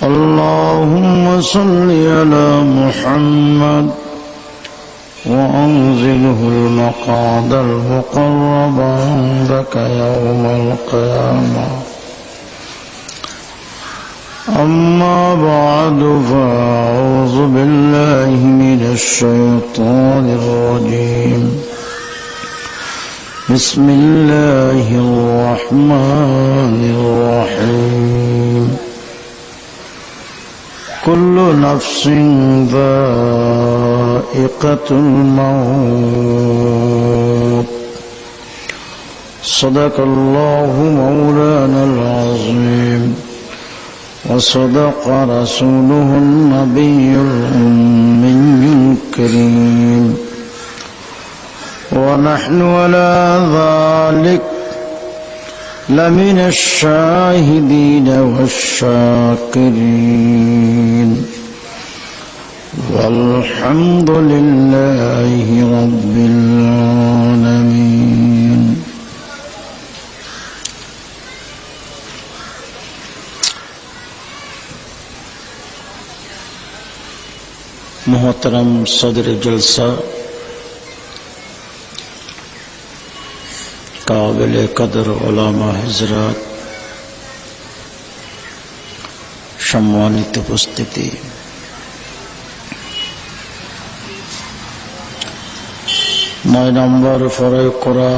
اللهم صل على محمد وأنزله المقعد المقرب عندك يوم القيامة. أما بعد فأعوذ بالله من الشيطان الرجيم. بسم الله الرحمن الرحيم. كل نفس ذائقة الموت. صدق الله مولانا العظيم وصدق رسوله النبي الأمي الكريم ونحن على ذلك لمن الشاهدين والشاكرين والحمد لله رب العالمين. मोहतरम सदर जलसा, काबिल कदर उलामा हजरात, सम्मानित उपस्थिति, 9 নম্বর ফরজ করা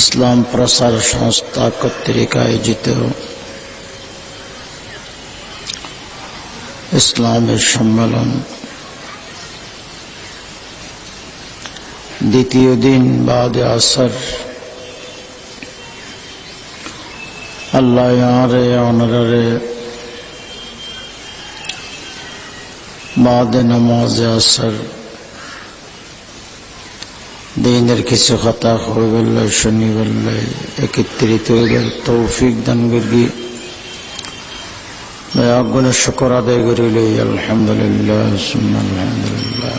ইসলাম প্রচার সংস্থা কর্তৃক আয়োজিত ইসলামের সম্মেলন দ্বিতীয় দিন বাদে আসর। আল্লাহ ইয়ারে অনরে বাদে নামাজে আসর দিনের কিছু কথা হয়ে গেল শুনি বললে একত্রিত হয়ে গেল তৌফিক দান করি। আগুনের শুকর আদায় করিল। আলহামদুলিল্লাহ সুম্মা আলহামদুলিল্লাহ।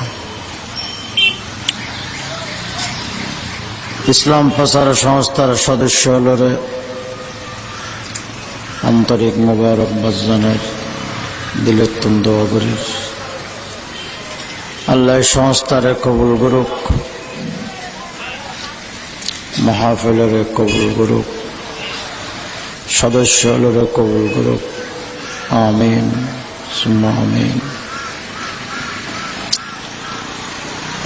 ইসলাম প্রচার সংস্থার সদস্য হলরে আন্তরিক মোবারকবাদ জানাই, দিলোত্তম দোয়া করি। আল্লাহ সংস্থারে কবুল করুক, মাহফিলের কবুল করুক, সদস্য হলরে কবুল করুক। আমিন সুম্মা আমিন।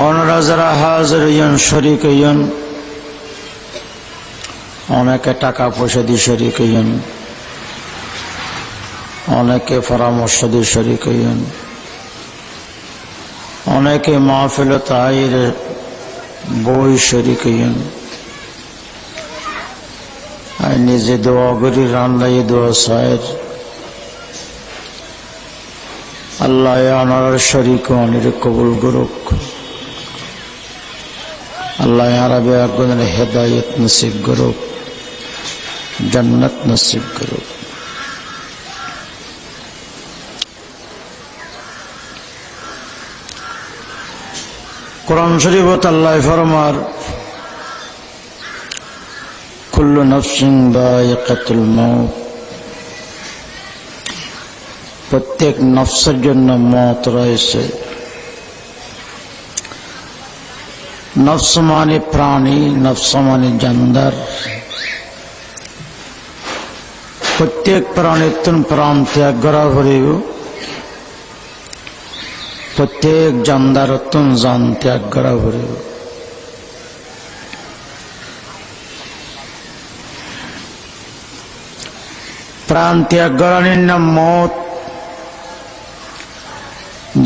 ওনারা যারা হাজির হইন, শরীক হইন, অনেকে টাকা পয়সা দিয়ে শরীক হইন, অনেকে পরামর্শ দিয়ে শরীক হইন, অনেকে মাহফিল তাহির বই শরীক হইন। আর নিজে দোয়া করি, রান্নাই দোয়া সায়ের আল্লাহ আনার শরীক অনির কবুল করুক। আল্লাহ আরবে আগুনের হেদায়ত নসিব করুক, জান্নাত নসিব করুক। কোরআন শরীফত আল্লাহ ফরমার কুল্লু নাফসিন যায়িকাতুল মাউত। প্রত্যেক নফসের জন্য মত রয়েছে। নফস মানে প্রাণী, নফস মানে জানদার। প্রত্যেক প্রাণীর প্রাণ ত্যাগ করা করিব, প্রত্যেক জানদার জান ত্যাগ করা করিব। প্রাণ ত্যাগ করার নাম মত,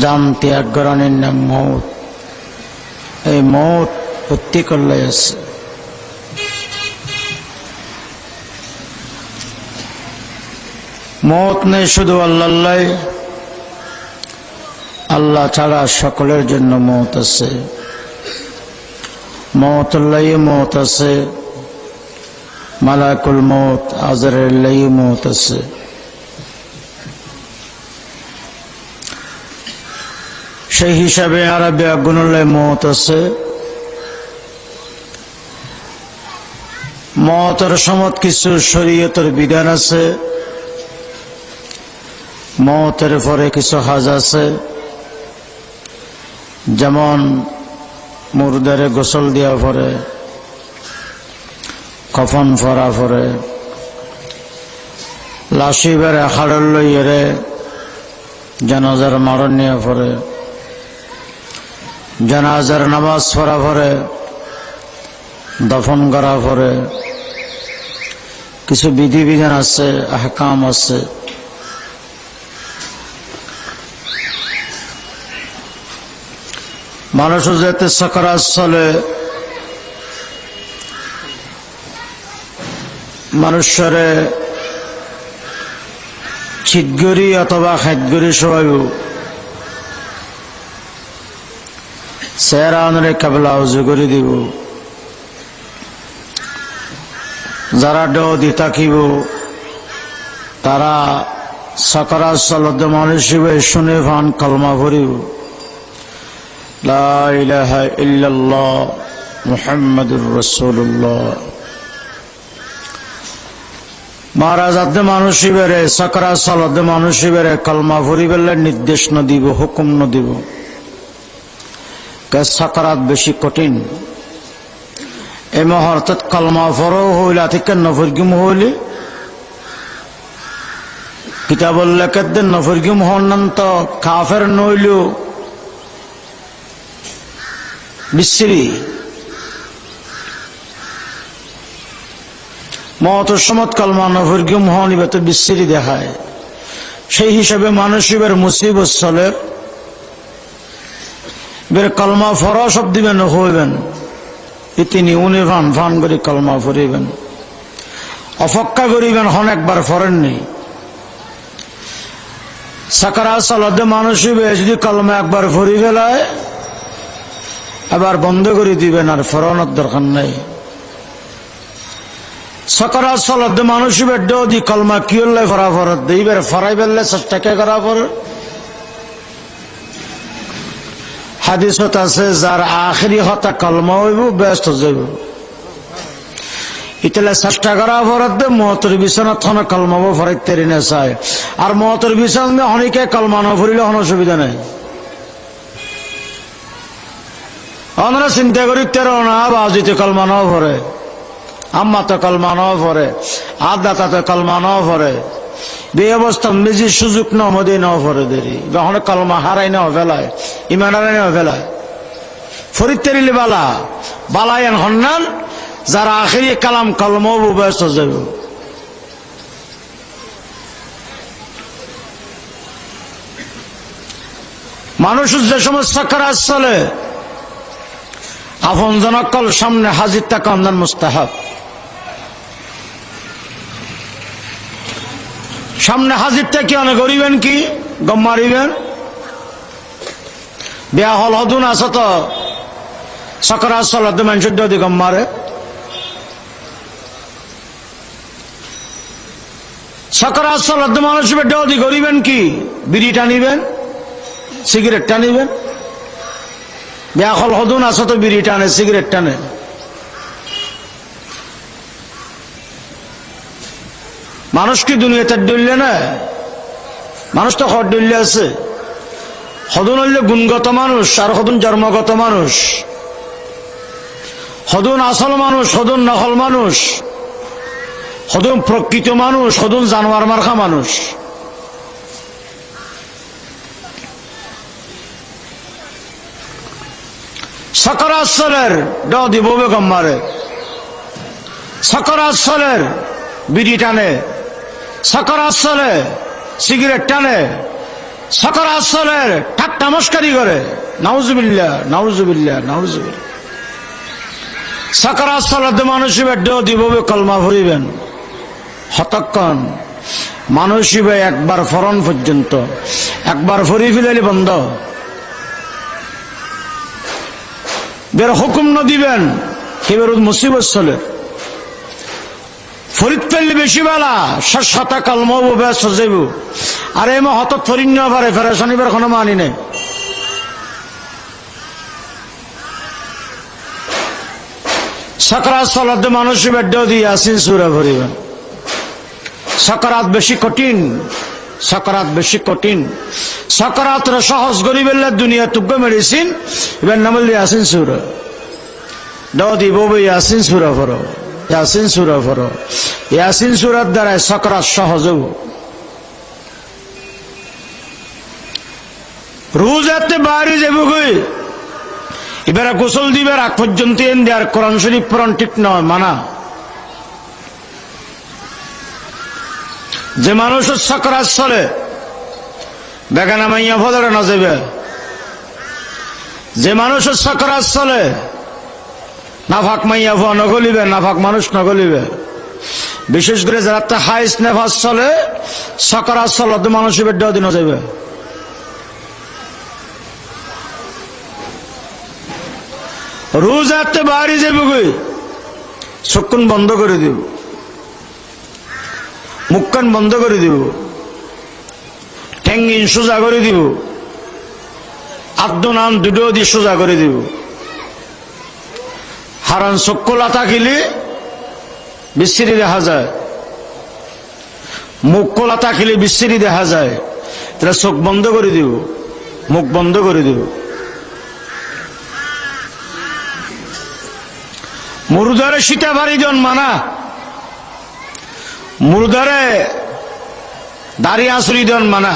জান ত্যাগ করার নাম মত। এই মত প্রত্যেকের লাই আছে। মত নেই শুধু আল্লাহ, আল্লাহ ছাড়া সকলের জন্য মত আছে। মতুল্লাহ মত আছে, মালাকুল মত আজরাইল মত আছে। সেই হিসাবে আরবে আগুনুল্লাহ মত আছে। মওতের সময় কিছু শরীয়তের বিধান আছে, মওতের পরে কিছু হজ আছে। যেমন মুর্দারে গোসল দেওয়া পরে, কফন পরা পরে, লাশিবারে হাড়ল লইয়েরে জানাজার মারণ নেওয়া পরে, জানাজার নামাজ পড়া পরে, দফন করা পরে কিছু বিধিবিধান আছে, আহকাম আছে। মানুষ যাতে সাকরাত চলে, মানুষরে চিৎগরি অথবা খাদ্যরি সবাই চেহারা অনুরে কেবলা উজু করে দিব। যারা দি থাকিব তারা সাকরাত চলতে মানুষ শুনে ফান কলমা পড়িব, লা ইলাহা ইল্লাল্লাহ মুহাম্মাদুর রাসূলুল্লাহ। মহারাজ আপনি মানুষই বেড়ে সাকরাত চলতে মানুষই বেড়ে কলমা পড়িবেলে নির্দেশ ন দিব, হুকুম ন দিব। সাকরাত বেশি কঠিন। এই মুহূর্তত কলমা পড়ো হইলে থেকে নফরগিম হইলে কিতাবুল লেখকদের নফরগিম হন তো কাফের নইলেও বিশ্রী। মওতের সময় কলমা নফরগিম হন এবার তো বিশ্রী দেখায়। সেই হিসাবে মানুষ এবার মুসিবত চলে, এবার কলমা ফরা সব দিবেন হইবেন, তিনি উনি ফান ফান করে কলমা পড়িবেন, অপেক্ষা করিবেন হন একবার ফরেননি। সাকরাত চলতে মানুষ যদি কলমা একবার পড়ি ফেলায় আবার বন্ধ করে দিবেন, আর ফরানোর দরকার নাই। সাকরাত চলতে মানুষ দি কলমা কি হলে ফরা ফরত দিবেন, ফরাই ফেললে চেষ্টাকে করা পর। হাদিসত আছে যার আখেরি হতা কলমা হইব ব্যস্ত যাইব। ইতালে চেষ্টা করা ফরত মওতের বিছানা থানা কলমাবো ফরাইতে তেরি না চায়। আর মওতের বিছানা অনেকে কলমা না পড়িলে কোনো অসুবিধা নেই। আমরা চিন্তা করি তেরো না বাজিতে কলমা নাও পড়ে, আম্মা তো কলমা নাও পড়ে, আদাতা তো কলমা নাও পড়ে, বে অবস্থা নিজের সুযোগ না মধ্যে নাও পড়ে দেরি যখন কলমা হারাই নাও ফেলায়, ইমান হারাই নাও ফেলায় ফরিদ তেরিলে বালা বালায়ান হন্নান যারা আখেরি কালাম কলমা ব্যস্ত যাব। মানুষ যে সমস্ত সাকরাত চলে আপন জনকল সামনে হাজির থাকা আমদান মুস্তাহাব। সামনে হাজির থেকে অনেক করিবেন কি গম মারিবেন। বিয়া হল হদুন আছে তো সাকরাত চলতে মানুষের যদি গম মারে। সাকরাত চলতে মানুষ ডি করিবেন কি বিড়ি টানিবেন, সিগারেট টানিবেন। বিয়া হল হদুন আছে তো বিড়ি টানে, সিগারেট টানে। মানুষ কি দুনিয়াতে ডুললে না? মানুষ তো হর ডুললে আছে। হদুন হইলে গুণগত মানুষ আর হদুন জন্মগত মানুষ। হদুন আসল মানুষ, হদুন নকল মানুষ, হদুন প্রকৃত মানুষ, হদুন জানোয়ার মার্কা মানুষ। সাকরাত চলের দিব বেগম মারে, সাকরাত চলের বিড়ি টানে, সাকরাত চলে সিগারেট টানে, সাকরাত চলের ঠাট্টা মস্কারি করে। নাউজুবিল্লাহ নাউজুবিল্লাহ নাউজুবিল্লাহ। সাকরাত চলতে মানুষ দিব কলমা ভরিবেন হতক্ষণ। মানুষ একবার ফরন পর্যন্ত একবার ফরি ফিলালি বন্ধ। বের হুকুম ন দিবেন এবার মুসিবত চলে। ফরিদ পেলে বেশি বেলা সাতা কলম ব্যস্ত যাইব। আর এই হত ফরিন না পারে ফেরাশানিবার কোনো মানি নেই। সাকরাত সালাত মানুষ বেড্ডেও দিয়ে ইয়াসিন সূরা পড়িবেন। সাকরাত বেশি কঠিন, সাকরাত বেশি কঠিন। সাকরাতর সহজ গরিবেল্লা দুনিয়া তুগ্গ মেডিসিন এবার নাম হল ইয়াসিন সূরা। দাও দিব ইয়াসিন সূরা পড়ো, ইয়াসিন সূরা পড়ো। ইয়াসিন সূরার দ্বারা সাকরাত সহজ হব। রোজ এতে বাইরে যাবো কই এবার গোসল দিবার আগ পর্যন্ত আর কোরআন শরীফ পড়ান ঠিক নয় মানা। যে মানুষের সাকরাত চলে বেগানা মাইয়া ফদরে না যাবে। যে মানুষের সাকরাত চলে নাফাক মাইয়া ফোয়া নগলিবে, নাফাক মানুষ নগলিবে। বিশেষ করে যারা হাইস নেফাস চলে সাকরাত চলত মানুষের বেড্ডা দিন যাবে। রোজ রাতে বাইরে যাবো কই চক্ষুন বন্ধ করে দিব, মুখকান বন্ধ করে দিব, ঠ্যাঙ্গিন সোজা করে দিব, আদ্য নাম দুটো দিয়ে সোজা করে দিব। হারান চক্ষু লাতা খিলে বিচ্ছিরি দেখা যায়, মুখ লাতা খিলে বিচ্ছিরি দেখা যায়। তাহলে চোখ বন্ধ করে দিব, মুখ বন্ধ করে দিব। মুরুদারে সীতা ভারি জন মানা, মুরুদারে দাড়ি আঁচড়ি জন মানা।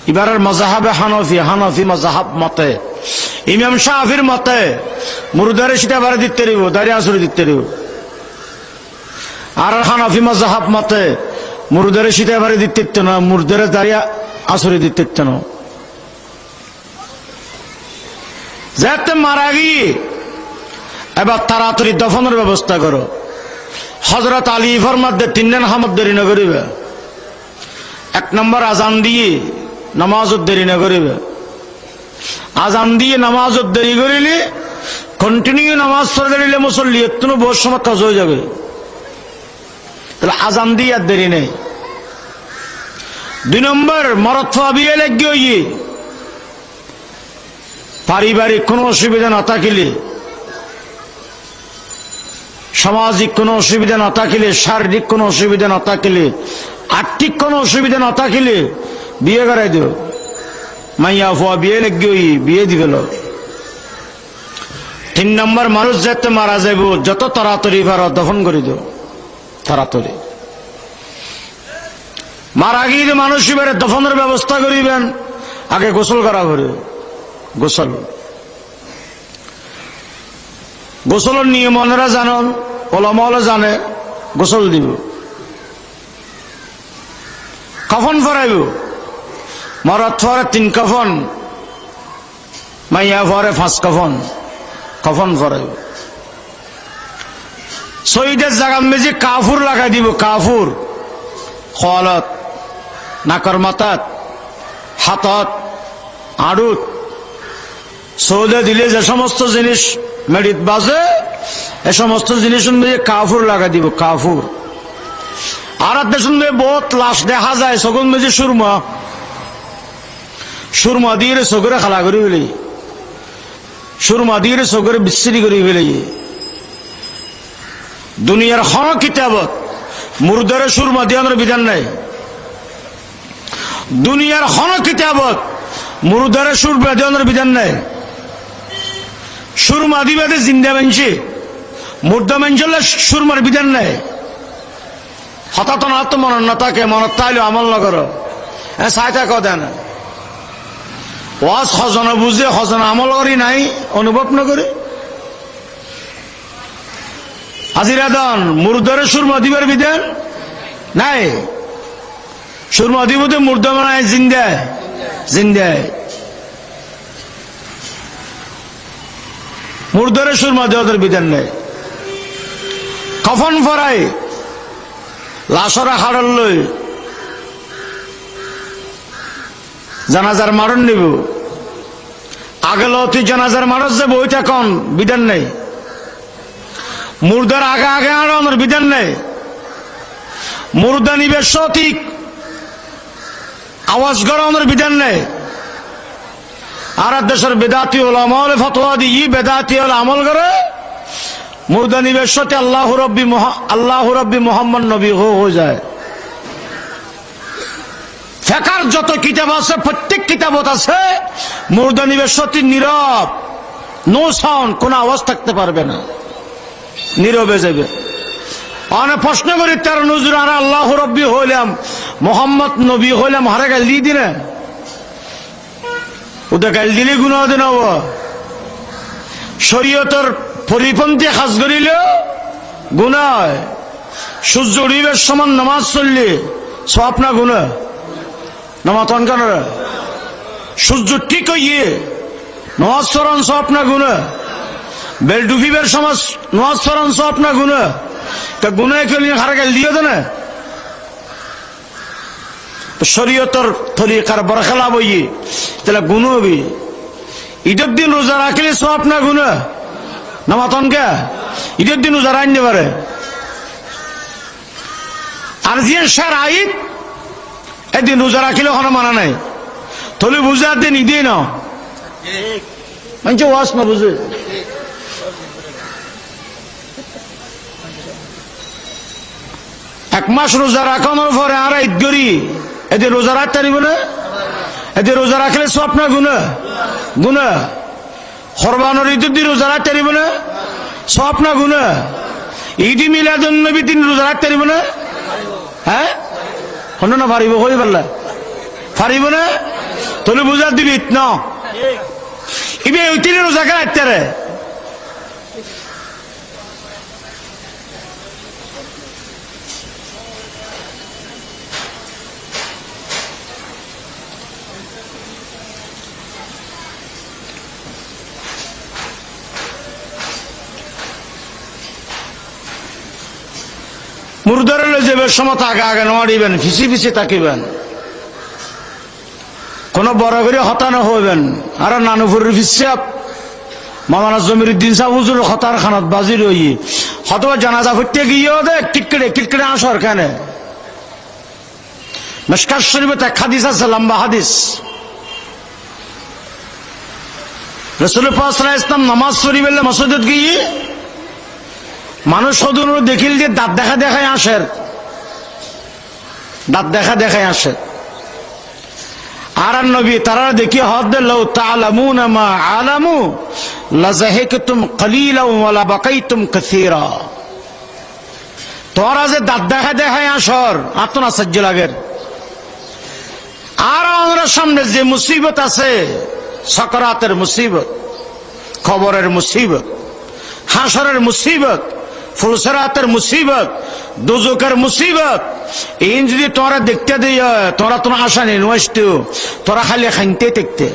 এবারের মজাহাবে হানফি, হানফি মজাহাব মতে ইমাম শাফির মতে মুরুদারে সীতা ভারি দিতে দিব, দাড়ি আঁচড়ি দিতে দিব। আর হানফি মজাহাব মতে মুরুদারে সীতা ভারি দিতে না, মুরুদারে দাড়ি আঁচড়ি দিতে না। যাতে মারা গিয়ে এবার তাড়াতাড়ি দফনের ব্যবস্থা করো। হযরত আলী ফরমাতে তিনজন হামদ দেরি না করিবে। এক নম্বর আজান দিয়ে নামাজত দেরি না করিবে। আজান দিয়ে নামাজত দেরি করিলে কন্টিনিউ নামাজ পড়ে দিলে মুসল্লি একটু বহু সময় কাজ হয়ে যাবে। তাহলে আজান দিয়ে আর দেরি নেই। দুই নম্বর মরদ বিয়ে লেগে পারিবারিক কোনো অসুবিধা না থাকিলে, সামাজিক কোনো অসুবিধা না থাকিলে, শারীরিক কোনো অসুবিধা না থাকিলে, আর্থিক কোনো অসুবিধা না থাকিলে বিয়ে করাই দিও। মাইয়া ফুয়া বিয়ে লেগে বিয়ে দিবেল। তিন নম্বর মানুষ যাতে মারা যাইব যত তাড়াতাড়ি পারো দফন করে দিও, তাড়াতাড়ি। মারা গিয়ে মানুষ এবারে দফনের ব্যবস্থা করিবেন। আগে গোসল করা করে, গোসল গোসলের নিয়ম অনেরা জানেন, ওলামাওয়ালা জানে। গোসল দিব, কফন ফরাইব। মরদ ফরে 3 কফন, মাইয়া ফরে 5 কফন, কফন ফরাইব। শহীদের জায়গা মেঝে কাফুর লাগাই দিব, কাফুর খোয়ালত, নাকর মাথাত, হাতত, আড়ুত। সৌদে দিলে যে সমস্ত জিনিস মেডিত বাজে এ সমস্ত জিনিস কাফুর লাগাই দিব, কাফুর। আর দেশে বহুত লাশ দেখা যায় সগুন মেঝে সুরমা, সুরমা দিয়ে চোখরে খালা করি ফেলি, সুরমা দিয়ে চোখরে বিচ্ছিরি করি ফেলি। দুনিয়ার খন কিতাবত মুর্দারে সুরমা দিয়ানোর বিধান নাই। দুনিয়ার খন কিতাবত মুর্দারে সুরমা দিয়ানোর বিধান নাই। সুরমা দিবাদে জিন্দা মানছে, মুর্দা মানছে সুরমার বিধান নাই। হঠাৎ না তো মনে না থাকে, মনে তাইলে আমল না করো, চাই থাকো দেন। ওয়াজ হজন বুঝে হজন আমল করি নাই, অনুভব না করে হাজিরা দান। মুর্দারে সুরমা দিবার বিধান নাই। সুরমা দিব তো মুর্দা মানায় জিন্দায়, জিন্দায়। মুর্দারে সুরমা দেওয়াদের বিধান নেই। কফন ফরাই লাশরা হাড়ল লই জানাজার মারণ নিব। আগে তুই জানাজার মারত যাবো, ওইটা কন বিধান নেই। মুর্দার আগে আগে আড়ানোর বিধান নেই। মুর্দা নিবে সঠিক আওয়াজ গড়ানোর বিধান নেই। আর দেশের বেদাতি ওলামা ফতোয়া দিয়ে বেদাতি আমল করে মুর্দা নিবের সাথে আল্লাহ রব্বি মোহাম্মদ নবী হয়ে যায়। ফেকার যত কিতাব আছে প্রত্যেক কিতাবত আছে মুর্দা নিবের সাথে নীরব, নো সাউন্ড, কোন আওয়াজ থাকতে পারবে না, নীরবে যাবে। অনেক প্রশ্ন করি তার নজর আর আল্লাহ রব্বি হইলাম মোহাম্মদ নবী হইলাম হারে গাল দিয়ে দিনে ওটা গাল দিলে গুনাহ দিন হব। শরীয়তের পরিপন্থী কাজ করিলে গুনাহ হয়। সূর্য উড়িবার সমান নামাজ চললে সব না গুনাহ, নামাজ কেন সূর্য ঠিক হইয়ে নামাজ পড়ান সব না গুনাহ, বেল ডুবিবার সমাজ নামাজ পড়ান সব না গুনাহ, তা গুনাহ করলে হারে গাল দিয়ে দেন। শরীয়তের তরিকার বরখলাফ হইয়ে তাহলে গুনাহ হবে। ঈদের দিন রোজা রাখলে সব না গুনাহ, নামাতন কে ঈদের দিন রোজা রাখতে পারে। আর যে সার আইত এদিন রোজা রাখিলে ওখানে মানা নাই, তাহলে বুঝার দিন ঈদে না মানে ওয়াজ না বুঝে। এক মাস রোজা রাখানোর পরে আর ঈদ করি এদের রোজা রাখতে পারিব না? এদের রোজা রাখলে সব না গুনাহ, গুনাহ। কোরবানির ঈদের দিন রোজা রাখতে পারিব না? সব না গুনাহ। ঈদ মিলাদুন নবী দিন রোজা রাখতে পারিব না? হ্যাঁ হন না পারিব, হই পারলা পারিব না? তাহলে বুঝার দিবি না ইবে ওই তিন রোজা কে রাখতে রে। মুর্দারে যাবে সময় আগে আগে নড়িবেন, ফিসি ফিসি তাকিবেন, কোন বড় করে হতানো হইবেন। আর নানুপুরের ফিসাব মামানা জমিরুদ্দিন সাহ হুজুর হতার খানাত বাজি রই হতবা জানাজা ফুটতে গিয়েও দে কিটকেটে কিটকেটে আসর কেন। মিশকাত শরীফে এক হাদিস আছে, লম্বা হাদিস। রাসূল পাক সাল্লাল্লাহু আলাইহি ওয়াসাল্লাম নামাজ পড়িবেন মসজিদে গিয়ে মানুষ সদুর দেখিল যে দাঁত দেখা দেখায় আসে, দাঁত দেখা দেখায় আসে। আর নবী তারা দেখি হদ লাউ তাআলামুনা মা আলামু লাযাহিকতুম কলিলা ওয়া লা বাকাইতুম কাসীরা। তোরা যে দাঁত দেখা দেখায় আসর আতনা সহ্য লাগের। আর আমাদের সামনে যে মুসিবত আছে, সাকরাতের মুসিবত, কবরের মুসিবত, হাসরের মুসিবত, ফুলসরাতের মুসিবত, দুজকের মুসিবত, এই যদি তোরা দেখতে দিই তোরা তোমার আশা নেই নষ্ট, তোরা খালি খাইতে দেখতে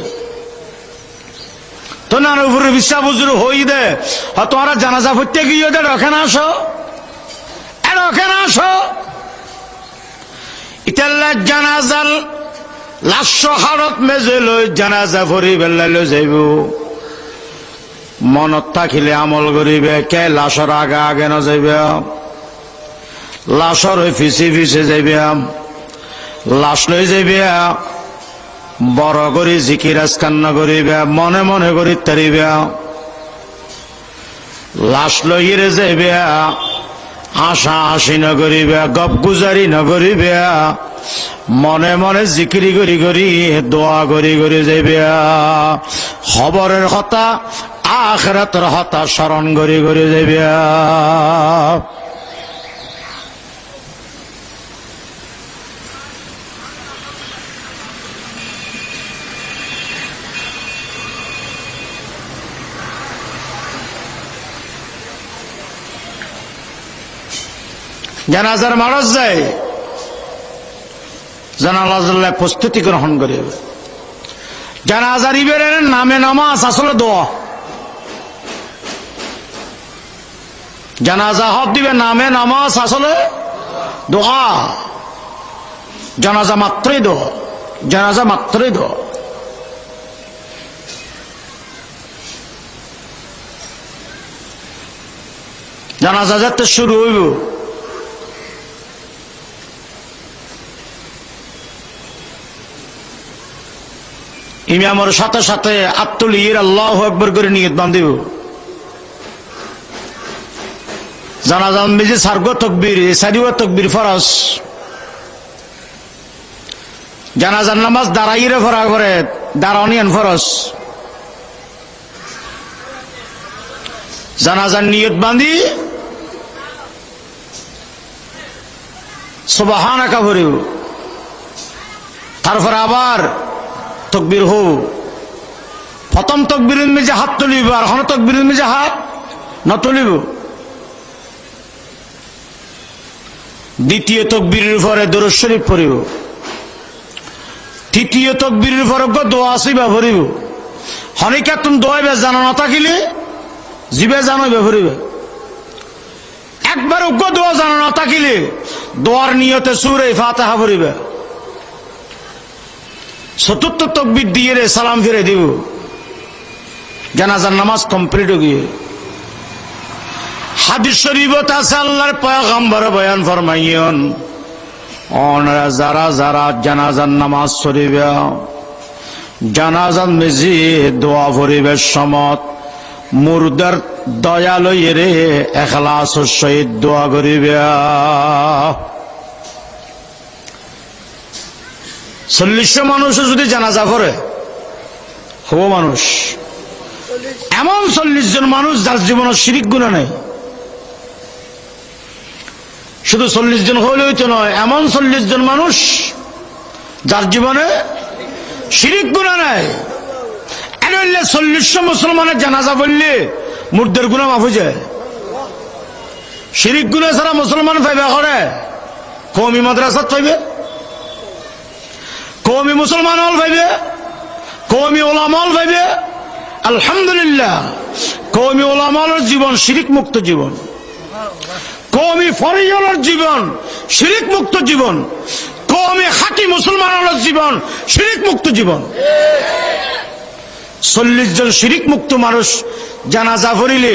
তো না উপরে বিশ্বাস বুঝুর হই দে। তোরা জানাজা পড়তে গিয়ে দে ওখানে আসো, ওখানে আসো। ইতাল্লা জানাজাল লাশ হারত মেজে লই জানাজা ভরি বেলা লৈ যাইব। মনত থাকিলে আমল করিবে, কে লাশর আগে আগে না যাইবে, লাশর ফিসি ফিসে যাইবে, লাশ লই যাইবে, বড় করে জিকির আজকান্ন করিবে, মনে মনে করি তারিবে। লাশ লইরে যাইবে, আশা হাসি নগরিবে, গপ গুজারি নগরিবে, মনে মনে জিকিরি করি করি দোয়া করি করি যাইবে। খবরের কথা আখিরাতের কথা স্মরণ করি করি যাইবে। জানাজার মারজ যায়, জানাজার প্রস্তুতি গ্রহণ করে। জানাজার ইবের নামে নামাজ আসলে দোয়া। জানাজা হব দিবে নামে নামাজ আসলে দোয়া। জানাজা মাত্রই দোয়া, জানাজা মাত্রই দোয়া। জানাজা যাতে শুরু হইব, ইমামের সাথে সাথে আত্মলির আল্লাহু আকবার করে নিয়ত বান্ধিব। জানাজান বেজে সার্গ তকবীর সারিও তকবীর ফরজ জানাজার নামাজ দাঁড়াইরে ফরা করে দাঁড়ানিয়ান ফরজ জানাজার নিয়ত বাঁধি সুবহানাকা ভরিব তারপর আবার তকবীর হো প্রথম তকবীরের মেজে হাত তুলিব আর হন তকবীরের মেজে হাত না তুলিব দ্বিতীয় তকবীরের পরে দরুদ শরীফ পড়িব তৃতীয় তকবীরের পরে দোয়া আসিবা ভরিব হনিকা তুমি দোয়াইবে জানা না থাকিলে জিবে জানাইবে ভরিবে একবার উগ্র দোয়া জানা না থাকিলে দোয়ার নিয়তে সূরা ফাতিহা ভরিবে চতুর্থ তকবীর দিয়ে সালাম ফিরে দিব জানাজার নামাজ কমপ্লিট হয়ে গিয়ে হাদিস শরীফত আছে আল্লাহর পয়গম্বর বয়ান ফরমাইয়েন ওনারা যারা যারা জানাজার নামাজ পড়িবে জানাজার মেজি দোয়া পড়িবে সমত মুর্দার দয়ালয়েরে ইখলাসের সহিত দোয়া করিবে 40 মানুষ যদি জানাজা পড়ে হবো মানুষ এমন 40 জন মানুষ যার জীবনে শিরিক গুনাহ নাই শুধু 40 জন হইলেই তো নয় এমন 40 জন মানুষ যার জীবনে শিরিক গুনাহ নাই এর 40 মুসলমানের জানাজা পড়লে মুর্দার গুনাহ মাফ হয়ে যায় শিরিক গুনাহ ছাড়া মুসলমান পাইবে করে কওমি মাদ্রাসাত পাইবে কওমি মুসলমান হল পাইবে কওমি উলামা হল পাইবে আলহামদুলিল্লাহ কওমি উলামার জীবন শিরিক মুক্ত জীবন কওমি ফরিজনের জীবন শিরিক মুক্ত জীবন কওমি খাঁটি মুসলমানের জীবন শিরিক মুক্ত জীবন 40 জন শিরিক মুক্ত মানুষ জানাজা পড়িলে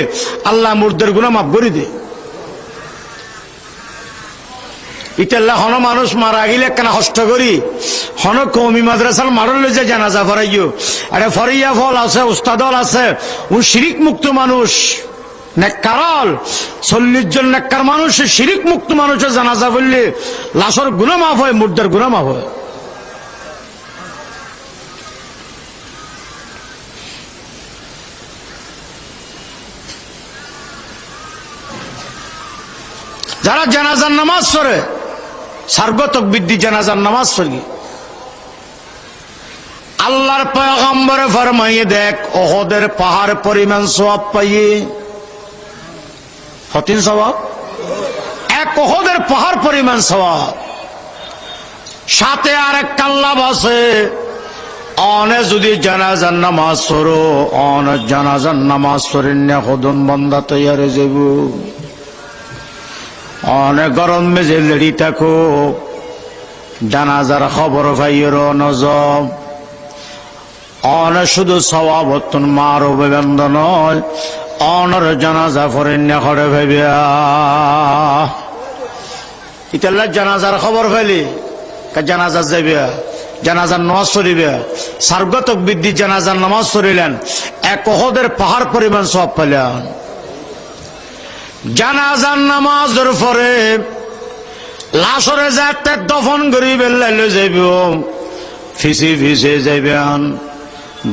আল্লাহ মুর্দার গুনাহ মাফ করে দেয় ইতাল্লাহ হন মানুষ মারা গেলে কেন কষ্ট করি হন কওমি মাদ্রাসার মারলে যে জানাজা পড়াইও আরে ফরিয়া ফল আছে উস্তাদল আছে ও শিরিক মুক্ত মানুষ নেককারল 40 জন নেককার মানুষ শিরিক মুক্ত মানুষের জানাজা পড়লে লাশের গুনাহ মাফ হয় মুর্দার গুনাহ মাফ হয় যারা জানাজার নামাজ পড়ে সার্গ তকবীর দি জানাজার নামাজ পড়ি আল্লাহর পয়গম্বরে ফরমাইয়ে দেখ ওহদের পাহাড় পরিমাণ সওয়াব পাইয়ে হতিন সওয়াব এক ওহদের পাহাড় পরিমাণ সওয়াব সাথে আরেক কাল্লা বসে অনে যদি জানাজার নামাজ পড়ো অন জানাজার নামাজ পড়েন না হদন বন্দা তৈয়ারে যাব অনেক গরম মেজে লেডি থাকো জানাজার খবর ভাইয়ের নজম অনে শুধু সওয়াবতন মারো বেবন্দ নয় অনর জানাজা ফরেন না করে ভাইবিয়া ইতাল্লা জানাজার খবর পাইলি জানাজা যাইবে জানাজার নামাজ পড়িবে সার্গ তকবীর দি জানাজার নামাজ পড়িলেন এক ওহদের পাহাড় পরিমাণ সওয়াব পাইলেন জানাজার নামাজের পরে লাশরে যাতে দফন করিবে লাইলে যাইব ফিসি ফিসে যাইবেন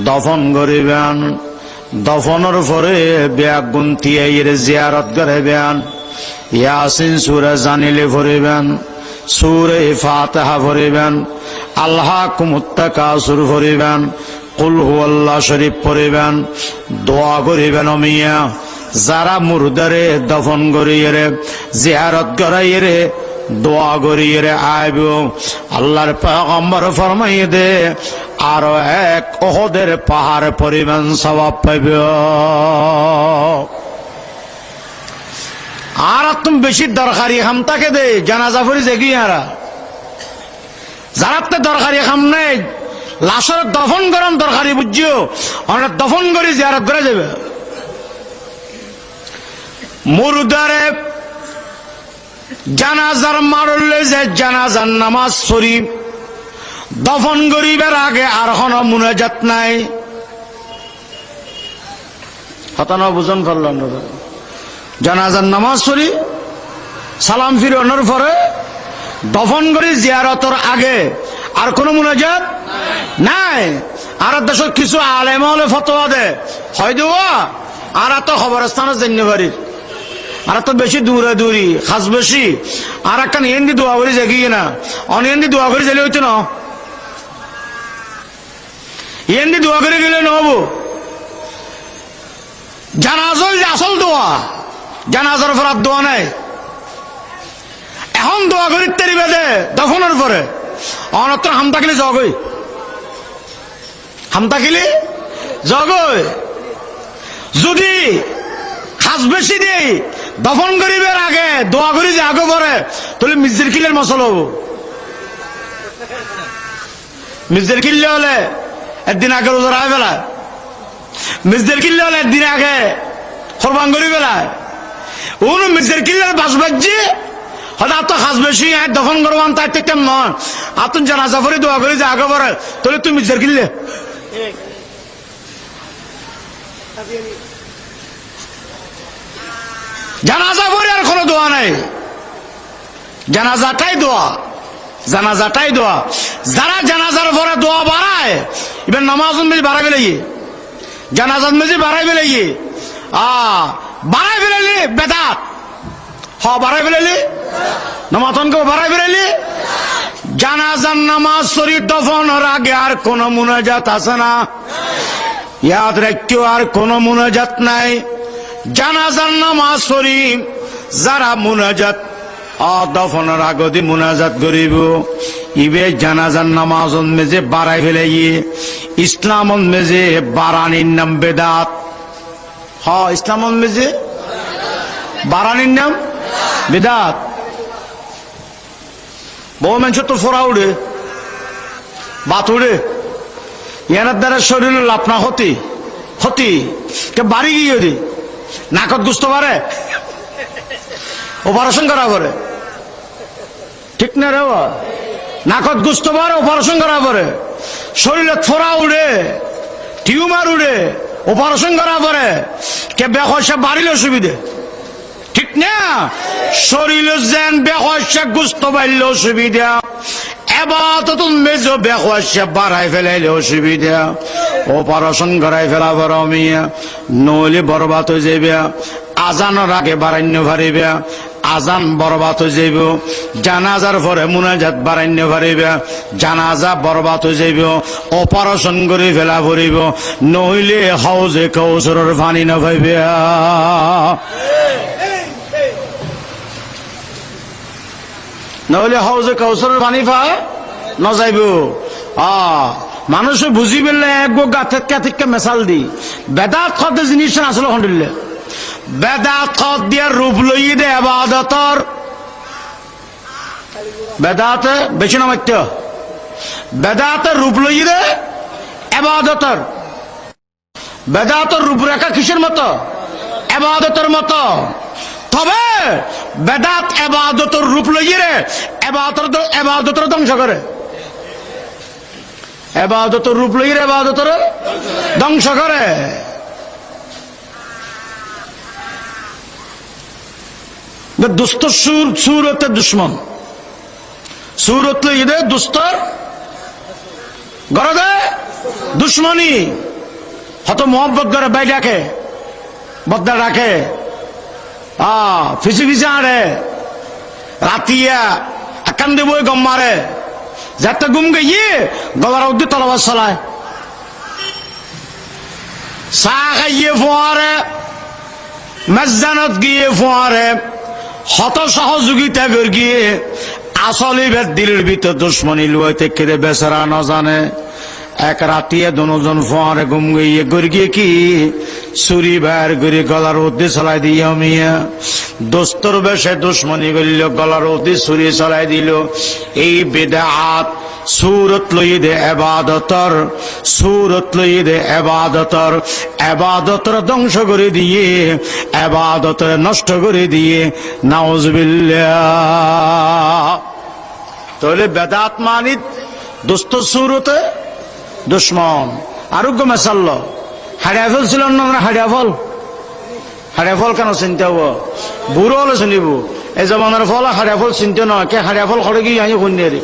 দফন করিবেন দফনের পরে ব্যাগ গুনতি আইরে জিয়ারত করিবেন ইয়াসিন সূরা জানিলে পড়িবেন সূরা ফাতিহা পড়িবেন আল্লাহুকুমুত তাকাসুর পড়িবেন কুল হুয়াল্লাহ শরীফ পড়িবেন দোয়া করিবেন মিয়া যারা মুর্দারে দফন করিয়ে জিয়ারত করাইয়ে দোয়া করিয়ে আইব আল্লাহর পয়গম্বর ফরমাইয়ে দে আরো এক ওহদের পাহাড় পরিমাণ সওয়াব পাইবে আর তুমি বেশি দরকারি খাম তাকে দে জানাজা পড়ি দেখি আরা যারা দরকারি খাম নেই লাশের দফন করান দরকারি বুঝিও আমরা দফন করি জিয়ারত করে যাবে মুর্দারে জানাজার মারলে যে জানাজার নামাজ পড়ি দফন করিবার আগে আর কোন মুনাজাত নাই হতানো বুঝন করলাম জানাজার নামাজ পড়ি সালাম ফিরানোর পরে দফন করে জিয়ারতের আগে আর কোন মুনাজাত নাই। আর দেশের কিছু আলেম হলে ফতোয়া দে হয় দেওয়া আর এত খবরস্থানে জেনে পারি আর এত বেশি দূরে দূরি খাস বেশি আর একটা এন্দি দোয়া করে জাগিয়ে না অনেন্দি দোয়া করে জেলে হইতো না এন্দি দোয়া করে গেলে নহবো। জানাজার আসল দোয়া, জানাজার পর আর দোয়া নাই। এখন দোয়া করি তেরি বেদে দফনের পরে অনত্র হাম থাকিলে জগই হাম থাকিলে জগই যদি খাস বেশি দিই দফন করিবের আগে দোয়া করি যে আগে পরে তাহলে মির্জের কিলের মশল হবো। মির্জের কিল্লে হলে একদিন আগে রোজা রায় ফেলায়, মির্জের কিল্লে হলে একদিন আগে কোরবান করি ফেলায়। ওন মির্জের কিল্লের বাস বাজছে হয়তো এত খাস বেশি দফন করবান তাই থেকে নয় আতুন জানাজা পরে দোয়া করি যে আগে পরে তাহলে তুই মির্জের কিল্লে জানাজা পরে আর কোনো দোয়া নাই। জানাজাটাই দোয়া, জানাজাটাই দোয়া। যারা জানাজার পরে দোয়া বাড়ায় এবার নামাজ মেজি বাড়াই ফেলে জানাজার মেজি বাড়াই ফেলে বাড়াই ফেলালি বেদাত বাড়াই ফেলালি নামাজকে বাড়াই ফেলালি। জানাজার নামাজ শরীর দফনের আগে আর কোন মুনাজাত আছে না? ইয়াদ রাখিও আর কোন মুনাজাত নাই। জানাজার নামাজ শরীফ যারা মুনাজাত দফনের আগদি মুনাজাত করিব ইবে জানাজার নামাজ মেজে বাড়াই ফেলে ইসলাম মেজে বাড়ানির নাম বেদাত। ইসলাম মেজে বাড়ানির নাম বেদাত। বহু মানুষ তো ফোড়া উড়ে বাত উড়ে ইয়ার দ্বারা শরীরের লাভ না হতি হতি কে বাড়ি গিয়ে দি নাকত গুস্ত পারে অপারেশন করা পরে ঠিক না রে নাকত গুস্ত পারে অপারেশন করা পরে শরীরে ফোড়া উড়ে টিউমার উড়ে অপারেশন করা পরে কে বেহসা বাড়িলে সুবিধে ঠিক না? শরীরে যেন বেহসা গুস্ত বাড়লে অসুবিধা এবাদত মেজো বেহসা বাড়াই ফেলাইলে অসুবিধা অপারেশন করাই ফেলা বড় মিয়া নইলে বরবাদ হয়ে যাবে। আজানের আগে বাড়াইন্য পারিবে আজান বরবাদ হয়ে যাইব। জানাজার পরে মুনাজাত বাড়াইন্য পারিবে জানাজা বরবাদ হয়ে যাইব। অপারেশন করে ফেলা পড়িব নইলে হাউজে কৌসরের পানি না পাইবে। নইলে হাউজে কৌসরের পানি পা না যাইব। মানুষ বুঝি পেলে এক গাথে মেশাল দি বেদাত খতে জিনিস আসলে খন্ডিলে বেদাত খত দিয়ে রূপ লই দে এবাদতর বেদাতে বেশি নামাত্য বেদাতের রূপ লই দে এবাদতর। বেদাতের রূপরেখা কিসের মতো? এবাদতের মতো। তবে বেদাত এবাদতের রূপ লই রে এবাদতের ধ্বংস করে। এবাদতের রূপ লই রে এবাদতের ধ্বংস করে। দুস্থ সুরতের দুশ্মন সুরত লই দে দুস্তর গরদে দুশ্মনী হত মোহব্বত করে বাই ডাকে বদ্দা ডাকে ফিসি ফিসি আড়ে রাতিয়া একান দেব গম মারে যাতে গুম গিয়ে গলার উদ্দি তলবাস চলায় চাহ খাইয়ে ফোয়ারে মেজানত গিয়ে ফোয়ারে হত সহযোগিতা করে গিয়ে আসলে দিলের ভিতর দুশ্মনী লুয়াইতে কেড়ে বেচারা না জানে এক রাতিয়ে দুজন ফোয়ারে গুম গিয়ে করে গিয়ে কি চুরি বাইর করে গলার উদ্দি চলাই দিয়ে মিয়া দোস্তর বেশে দুশ্মনী করল গলার উদ্দি চুরি চলাই দিল। এই বেদাত সুরত লই দে এবাদতর সুরত লই দে এবাদতর এবাদতর ধ্বংস করে দিয়ে এবাদতর নষ্ট করে দিয়ে নাউজুবিল্লাহ। তাহলে বেদাত মানিত দোস্ত সুরতে দুশ্মন আরোগ্য মেশাল্ল হাড়িয়া ফল ছিল না হাড়িয়া ফল কেন চিন্তা হবো বুড়ো হলে শুনিব এই জমানার ফল হাড়িয়া ফল চিনতে নয় কে হাড়িয়া ফল খড়ে গিয়ে আনি কন্যারে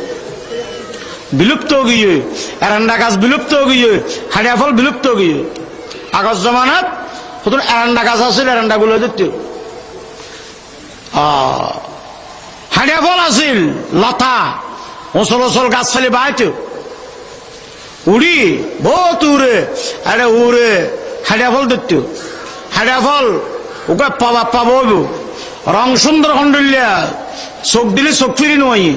বিলুপ্ত গিয়ে এরান্ডা গাছ বিলুপ্ত গিয়ে হাড়িয়া ফল বিলুপ্ত গিয়ে আগজ জমানাত প্রথম এরান্ডা গাছ আছিল এরান্ডা গুলো দিত হাড়িয়া ফল আছিল লতা ওসল ওসল গাছ ফেলে বাইতো উড়ি বহুত উড়ে আরে উড়ে হাড়িয়া ফল দিত হাড়িয়া ফল ওকে পাবো রং সুন্দর খন্ডলিয়া চোখ দিলে চোখ ফিরি নয়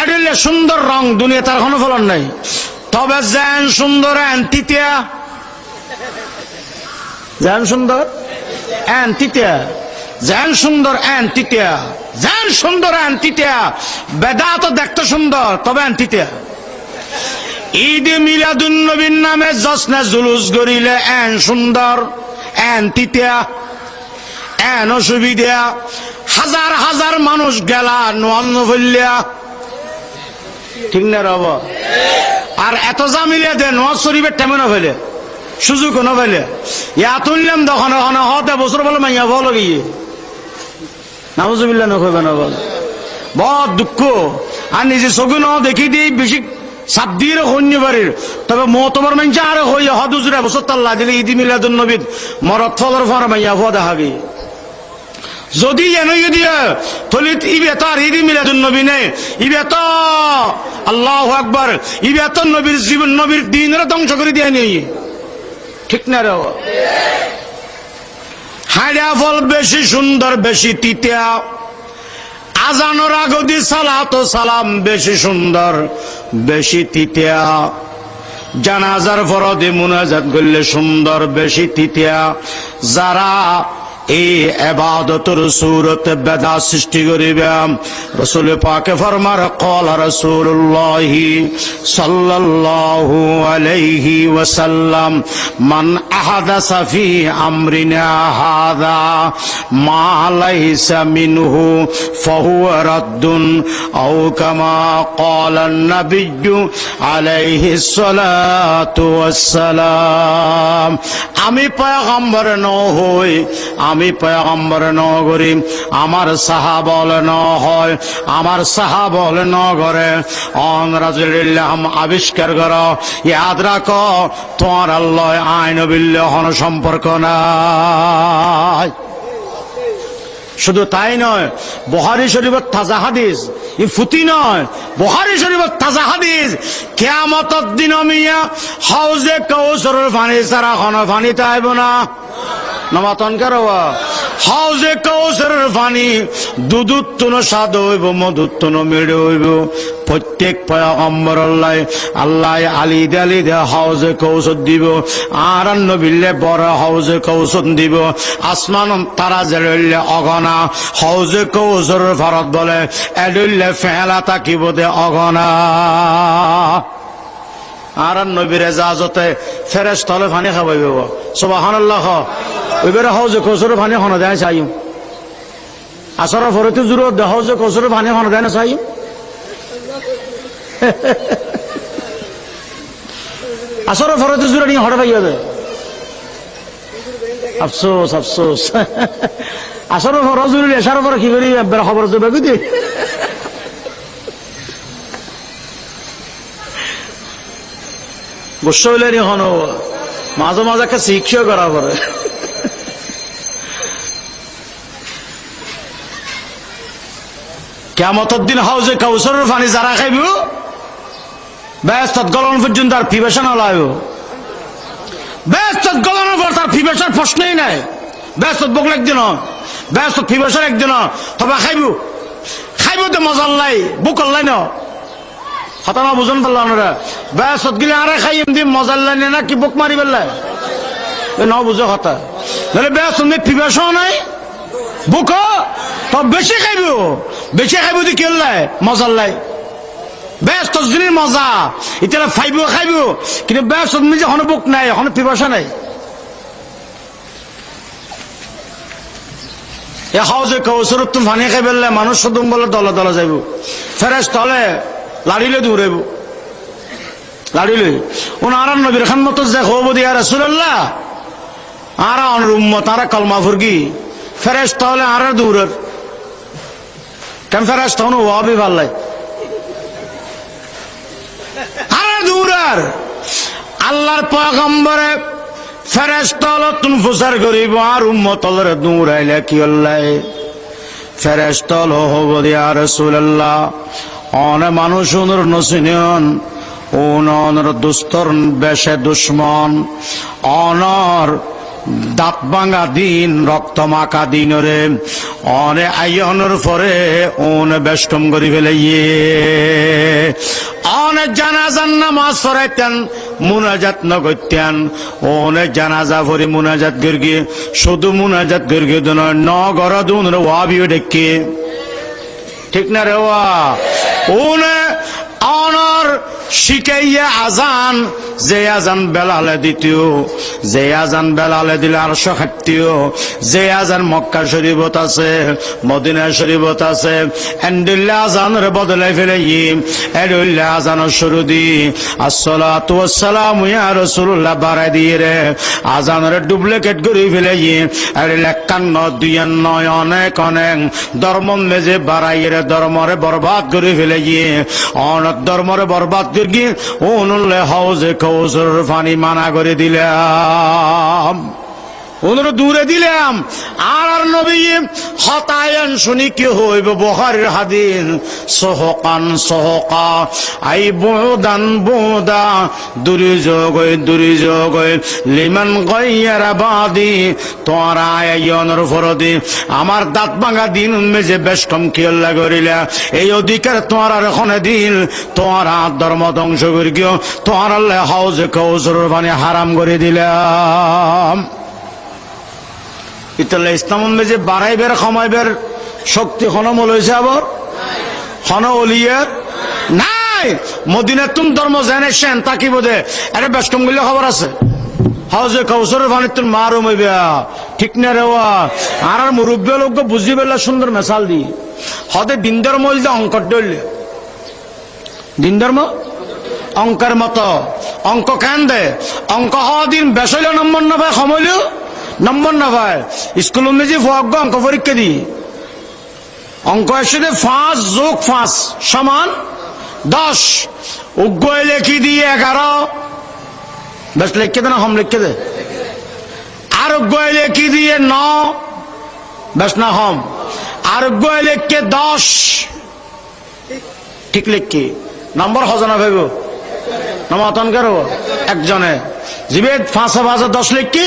এডিলে সুন্দর রং দুনিয়া তার কোনো ফলন নাই তবে যেন সুন্দর তিতিয়া যেন সুন্দর তিতিয়া যেন সুন্দর তিতিয়া যেন সুন্দর তিতিয়া বেদা তো দেখতে সুন্দর তবে তিতিয়া ঈদ মিলাদুন নবীর নামে জশ্নে জুলুস গড়িলে সুন্দর তিতিয়া অসুবিধা হাজার হাজার মানুষ গেলা নোয়ান্ন ফেললিয়া ঠিক না রব আর এত জামিলিয়া দে নোয়াজ শরীফের টেমে না ফেলে সুযোগ না ফেলে ইয়া তুললাম তখন হতে বছর বলে মাইয়া বলো গিয়ে নাউজুবিল্লাহ নকইবে না বল বহুত দুঃখ আর নিজে চোখে ন দেখি দিই বেশি সাত দিয়ে হইনি বাড়ির তবে তোমার মাইনছে আর হই হদুজুরা বছর তাল্লা দিলে ঈদ মিলাদুন নবী মরত ফলর ফর মাইয়া ফ দেখা গিয়ে যদি এনই দিয়া থলিত ইবে তার ঈদ মিলাদুন নবী নেই ইবে তো আল্লাহু আকবার ইবে তো নবীর জীবন নবীর দ্বীনের ধ্বংস করে দিয়ে নেই ঠিক না রে হাড়িয়া ফল বেশি সুন্দর বেশি তিতিয়া আজানোর আগদি সালাত সালাম বেশি সুন্দর বেশি তিতিয়া জানাজার ফরদে মুনাজাত করলে সুন্দর বেশি তিতিয়া যারা এই ইবাদতের সুরত বেদা সৃষ্টি করিবে রাসূল পাকে ফরমার ক্বালা রাসূলুল্লাহ সাল্লাল্লাহু আলাইহি ওয়াসাল্লাম মান আহাদাসা ফি আমরিনা হাযা মা লাইসা মিনহু ফাহুয়া রাদ্দুন আও কামা ক্বালা an-নাবিয়্যু আলাইহিস সালাতু ওয়াসসালাম আমি পয়গম্বর নই আমি পয়গম্বর নগরী আমার সাহাবল ন হয় আমার সাহাবল ন করে রাজুলিল্লাহ আবিষ্কার কর ইয়াদ রাখো তোমার আল্লাহ আইন বিল্লাহ সম্পর্ক নাই শুধু তাই নয় বুখারী শরীফের তাজা হাদিস ই ফুতি নয় বুখারী শরীফের তাজা হাদিস কিয়ামতের দিন মিয়া হাউজে কাউসারের পানি ছাড়া কোনো পানি তাইব না নমাতন করবা হাউজে কাউসারের পানি দুধুত্তন স্বাদ হইব মধুত্তন মেড়ে হইব প্রত্যেক পয়গম্বর আল্লাহ আলী দে হাউজে কৌশল দিব আর নবিল্লে বড় হাউজে কৌশল দিব আসমান তারা জেলে অগনা হাউজে কৌশলের ভারত বলে এডুল্লে ফেলা তাকিব দে অগনা আর নবীর এজাজতে ফেরেশতা হলে পানি খাওয়াইব সুবহানাল্লাহ ওইবারে হাউজে কৌশলের পানি খাওয়া দেয় চাই আসর ফরতে জরুরত দেহ যে কৌশলের পানি খাওয়া দেয় না চাই আসর ফরতে জরুরত নিয়ে হড়ে পাইয়া দেয় আফসোস আফসোস আসর ফরজ জরুরি এসার পর কি করি খবর দেবে বুঝি গোস্ব হইলে এখন মাঝে মাঝে একটা শিক্ষা করা পরে কিয়ামতের দিন হাউজে কাউসারের পানি যারা খাইব বেহেশত গলন পর্যন্ত আর পিপাসা না লাগবে বেহেশত গলনের পর তার পিপাসার প্রশ্নই নাই বেহেশত বকলে একদিন বেহেশত পিপাসার একদিন তবে খাইব তো মজার লাই বুকল লাই না হতা না বুঝন পারলাম না বেহেশত গিলে আরে খাই এমনি মজার লাই না কি বুক মারি পেলাই ন বুঝো কথা নাহলে বেহেশত পিপাসাও নাই বুক তো বেশি খাইব তুই কেলাই মজার লাই ব্যস্ত জিনিস মজা এটা ফাইব খাইব কিন্তু ব্যস্ত নিজে এখন বুক নাই এখন পিপাসা নাই এ হাউজে কৌশলত তুমি পানি খাই পেলে মানুষ সদম বলে দলে দলে যাইব ফেরেশতা হলে লাড়িলে দৌড়াইব লাড়িলে ওনার নবীর খান মতো যে হব দিয়া রাসূলুল্লাহ আর উম্মত আর কলমা ফুরগি ফেরেশতা হলে আর দৌড়ের কেন ফেরেশতা হন ওয়াবি ভাল্লাই আরে দূরের আল্লাহর পয়গম্বরে ফেরেশতা হলো তুন ফুসার করিব আর উম্মত হলরে দূর আইলে কি হল্লাই ফেরেশতা হলো হব ইয়া রাসূলুল্লাহ অনে মানুষ ওনর নসিনিয়ন ওনর দুস্তর বেশে দুশ্মন অনর দাঁত ভাঙা দিন রক্ত মাখা দিন রে অনে আইয়নের পরে ওনে বেষ্টম করি ফেলে অনেক জানাজার নামাজ পড়াইতেন মুনাজাত নগত্যান অনেক জানাজা ভরি মুনাজাত গির্গি শুধু মুনাজাত গির্গি নয় নগর দুন রে ওয়াবিও ডেকে ঠিক না রে ওয়া ওনে অনর শিখাইয়া আজান যে আজান বেলালে দিতিও যে আজান বেলালে দিলে আর খাটতিও যে আজান মক্কা শরীফত আছে মদিনা শরীফত আছে এন্ডিল্লা আজানের বদলাই ফেলে এডুল্লা আজানের শুরু দি আসসালাতু ওয়াসসালামু ইয়া রাসূলুল্লাহ বাড়াই দিয়ে রে আজানের ডুপ্লিকেট করে ফেলে আর 51 অনেক অনেক ধর্ম মেজে বাড়াই রে ধর্মরে বরবাদ করে ফেলে অনেক ধর্মরে বরবাদ করে ওনলে হাউজে কৌসর পানি মানা করে দিলাম ওনর দূরে দিলাম আর নবী হতায়ন শুনি কি হইব বুখারীর হাদিস সহকান সহকা আই বুদান বুদা দুরিযোগ লিমান গায়রা বাদি তোরা আয়নের ফরদি আমার দাঁত ভাঙা দিন মেজে বেষ্টম কি আল্লাহ করিলা এই অধিকার তোরা রখনে দিল তোরা ধর্ম ধ্বংস করি গিয়ে তোরা আল্লাহ হাউজে কৌসর পানি হারাম করে দিলাম ইতালে ইসলাম যে বাড়াইবের কমাইবের শক্তি হনমল হয়েছে আবার হন অলিয়ার নাই মদিনার তুম ধর্ম জেনেছেন তাকি বোধে এটা বেষ্টম গুলি খবর আছে হাউজে কৌসরের পানি তুম মারুম হইবে ঠিক না রেওয়া আর মুরব্বী লোক বুঝি পেলে সুন্দর মেশাল দি হদে দিন ধর্ম হইলে অঙ্কর ডলে দিন ধর্ম অঙ্কের মতো অঙ্ক কেন দে অঙ্ক হওয়া দিন বেসইল নম্বর না ভাই সমইলেও নম্বর না ভাই স্কুল অনুযায়ী ফগ অঙ্ক পরীক্ষা দি অঙ্ক এসে 5 যোগ 5 সমান 10 উগ্গয় লেখি দিয়ে 11 বেশ লিখে দে না হম লিখে দে আর উগ্গয় লেখি দিয়ে 9 বেশ না হম আর উগ্গয় লেখকে 10 ঠিক লিখি নম্বর হজনা ভাইব নমাতন করো একজনে জিবে 5 10 লিখি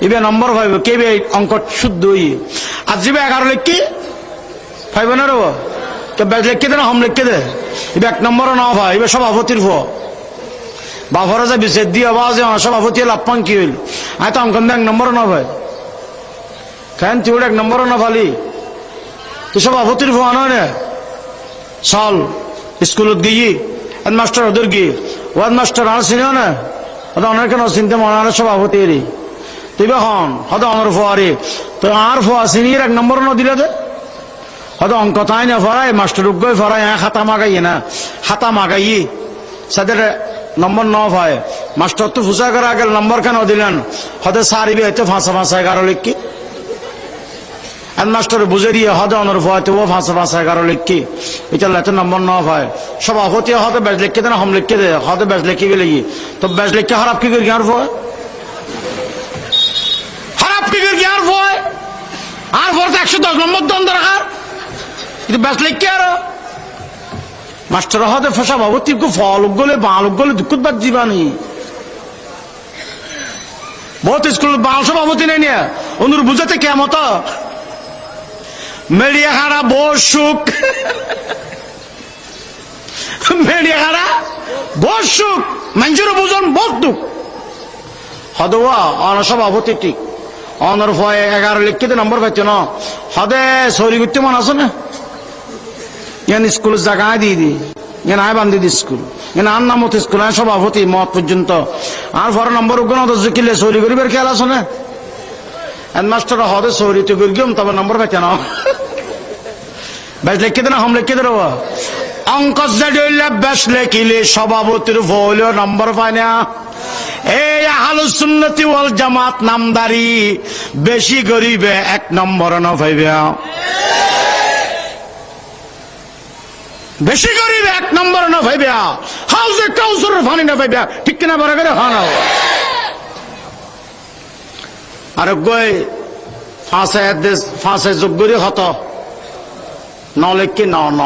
ইবে নম্বর ভাইব কেবে অঙ্ক শুদ্ধ আর জিবে 11 লিখি ভাইব না রে কে ব্যাগ লিখে দে না হম লিখে দে ইবে 1 নম্বরও না ভাই ইবে সভাপতির ফ বাফরা যা বিশেষ দিয়ে আওয়াজ সভাপতি লাপান কি হইল আয় তো অঙ্ক 1 নম্বরও না ভাই কেন তুই 1 নম্বরও না ভালি তুই সভাপতির ফ আনো চল স্কুলত গিয়ে মাস্টার ওদের গিয়ে ওয়াদ মাস্টার আর চিনিও না অনেক কেন চিনতে মনে সভাপতি তুই হন হয়তো আমার ফোয়ারি তো আর ফোয়া চিনির 1 নম্বর না দিলে হয়তো অঙ্ক তাই না ফরাই মাস্টার উগ্গই ফরাই খাতা মাগাই না খাতা মাগাই সাদের নম্বর ন হয় মাস্টার তো ফুসা করে আগে নম্বর কেন দিলেন হয়তো সারিবি হয়তো 5 11 লিখি মাস্টার বুঝে দিয়ে হয়তো অনর ফোয়াতে ও 5 11 লিখি এটা এত নম্বর ন হয় সভাপতি হয়তো বেশ লিখে দেন হম লিখে দে হয়তো বেশ লিখে গেলে তো বেশ লিখে খারাপ কি করি আর ফয় আর পরে 110 নম্বর দন দরকার কিন্তু বেশ লিখে আর মাস্টার হতে ফসা ভাবতি ফল গলে বাল গলে দুঃখ বাদ জীবানি বহুত স্কুল বাল সভাপতি নেই নিয়ে অনুর বুঝাতে কেমত মেডিয়া খারা বসুক মেডিয়া খারা বসুক মানুষের বুঝন বহুত দুঃখ হদওয়া অনসভাপতি ঠিক অনর ভয়ে 11 লিখিতে নম্বর পাইছে না হদে সরি করতে মন আছে না ইয়ান স্কুল জায়গা দিয়ে দি ইয়ান আয় বান্ধি দি স্কুল ইয়ান আর নামত স্কুল আয় সভাপতি মত পর্যন্ত আর পর নম্বর উগ্ন তো জিকিলে সরি করিবার খেয়াল আছে না মাস্টার হদে সরি তো করি তবে নম্বর পাইছে না বেশ লিখিতে না হম লিখিতে রবা অঙ্ক বেশ লেখিলে সভাপতির ভুল নম্বর পায় না এই আহলুস সুন্নতি ওয়াল জামাত নামদারি বেশি গরিবে 1 নম্বর না পাইবে বেশি গরিব এক নম্বর না ভাইবা হাউজে কাউসারের পানি না ভাইবা ঠিক কিনা বড় করে হানাও আর গই ফাঁসে যোগ্যরি হত নলে কি ন ন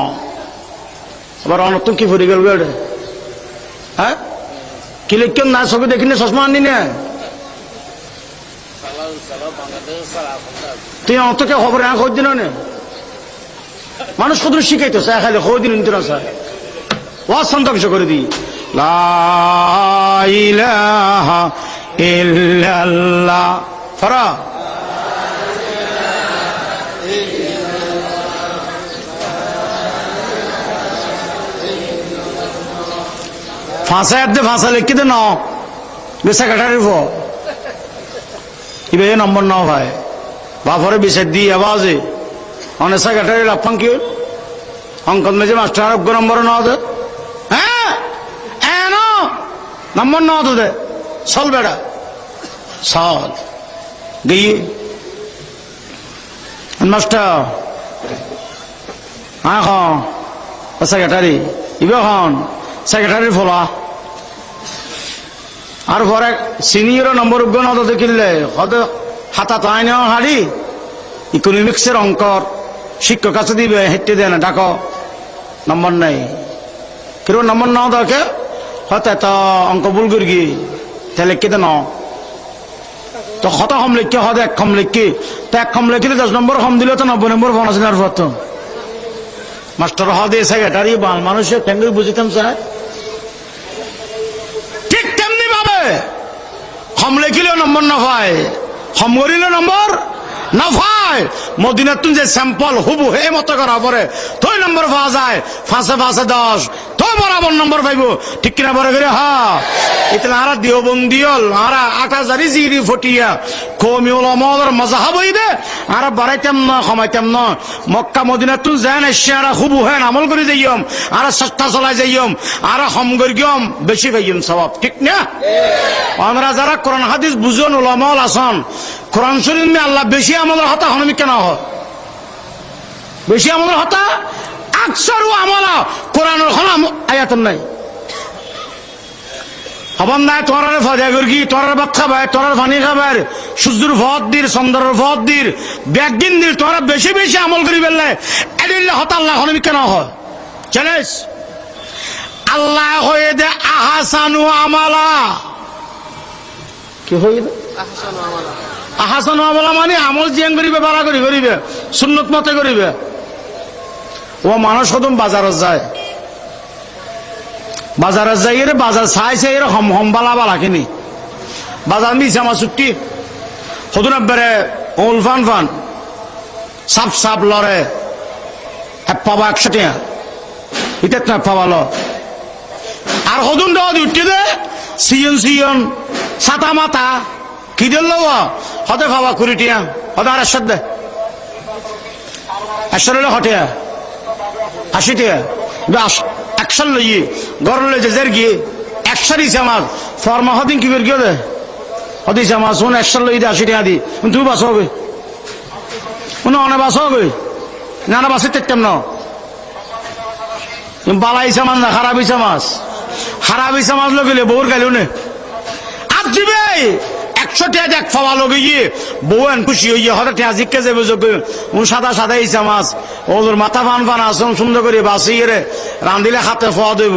আবার অনতুন কি ফুরি গেল গেড়ে হ্যাঁ কি লিখ না চোখে দেখিনি চশমা আনি না তুই অন্তকে খবর হ্যাঁ খোঁজ দিন না মানুষ কত শিখাইতেছে খালি খোঁজ দিন নিতে না স্যার ওয়াজ সন্তোষ করে দি লা ইলাহা ইল্লাল্লাহ ফরা ফাঁসা লিখি দে ন সেক্রেটারির এবার এ নম্বর নাও ভাই বাপরে বিষয় দিয়ে আওয়াজে অনেক সেক্রেটারি লাফাং কি অঙ্কন মেজে মাস্টার আরোগ্য নম্বর নাও দে হ্যাঁ নম্বর নাও তো দে চল বেড়া চল গিয়ে মাস্টার হ্যাঁ সেক্রেটারি ইবে হন সেক্রেটারি ফলা আর পরে সিনিয়র নম্বর উগ্ন দেখিলে হয়তো হাতা তাই নেওয়া হাড়ি ইকোনমিক্সের অঙ্কর শিক্ষক কাছে দিবে হেঁটে দেয় না ডাকো নম্বর নেই কেউ নম্বর নাও দেখে হয়তো এত অঙ্ক ভুল করি কি তাহলে লিখতে ন তো কত কম লিখি হয়তো এক কম লিখি তো এক কম লিখিলে 10 নম্বর কম দিলে তো 90 নম্বর ফোন আর প্রথম মাস্টার হদে সেক্রেটারি মানুষের ঠেঙ্গুই বুঝিতাম স্যার ঠিক তেমনি ভাবে কম লিখিলেও নম্বর না পায় কম করিলেও নম্বর না পায় মদিনার তুমি যে স্যাম্পল হুবু হে মতো করা পরে তোই নম্বর পাওয়া যায় ফাঁসে 10 তো বরাবর নম্বর পাইব ঠিক কিনা বড় করে হ্যাঁ এটা আরা দিও বন্দিয়ল আরা 8000 জিরি ফটিয়া কমি ওলামার মাযহাব হইবে আরা বাড়াইতাম না কমাইতাম না মক্কা মদিনা তুই যায় না সারা হুবু হে আমল করে যাইম আরা চেষ্টা চলাই যাইম আরা হম গরিয়ম বেশি পাইম সওয়াব ঠিক না আমরা যারা কোরআন হাদিস বুঝন ওলামা আছেন কোরআন শরীফ মে আল্লাহ বেশি আমলের হতা হনমি কেন হয় বেশি আমলের হতা আকসারু আমলা কোরআনের হল আয়াত নাই হবান নাই তোর ফাজা গর্গি তোর ভাত খাবার তোর পানি খাবার সূর্যের ভদ দির চন্দ্রের ভদ দির ব্যাগদিন দির তোরা বেশি বেশি আমল করি বেললে এদিলে হতা আল্লাহ হনমি কেন হয় চ্যালেঞ্জ আল্লাহ হয়ে দে আহাসানু আমালা কি হয়ে দে আহাসানু আমলা মানে আমল জিয়ান করিবে বাড়া করিবে সুন্নত মতে করিবে ও মানুষ কদম বাজারত যায় বাজারত যাই রে বাজার চাইছে এর হম হম বালা বালা কিনি বাজার মিছে আমার চুক্তি সদুন একবারে ওল ফান ফান সাপ সাপ লড়ে পাবা 100 টাকা এটা না পাবালো আর সদুন দেওয়া উঠতে দে সিয়ন ছাতা মাথা কি দিল হতে পাবা 20 টাকা হতে আর 100 দে 100 হলে হটে 80 টাকা 100 লইয়ে ঘর লই যে জের গিয়ে 100 দিছে আমার ফরমা হদিন কি বের গেলে হদিছে আমার শোন 100 লই দে 80 টাকা দি তুই বাস হবে উনি অনেক বাস হবে না না বাসে তেতাম না বালাইছে মাছ না খারাপ হইছে মাছ লগেলে বউর গাইল নে আর দিবে 100 টাকা দেখ ফাওয়া লগে গিয়ে বউন খুশি হইয়ে হঠাৎ টাকা জিজ্ঞে যাবে যোগ্য সাদা ইসা মাছ ওদের মাথা ফান আসন সুন্দর করে বাঁচিয়ে রে রান্ধিলে হাতে ফাওয়া দেব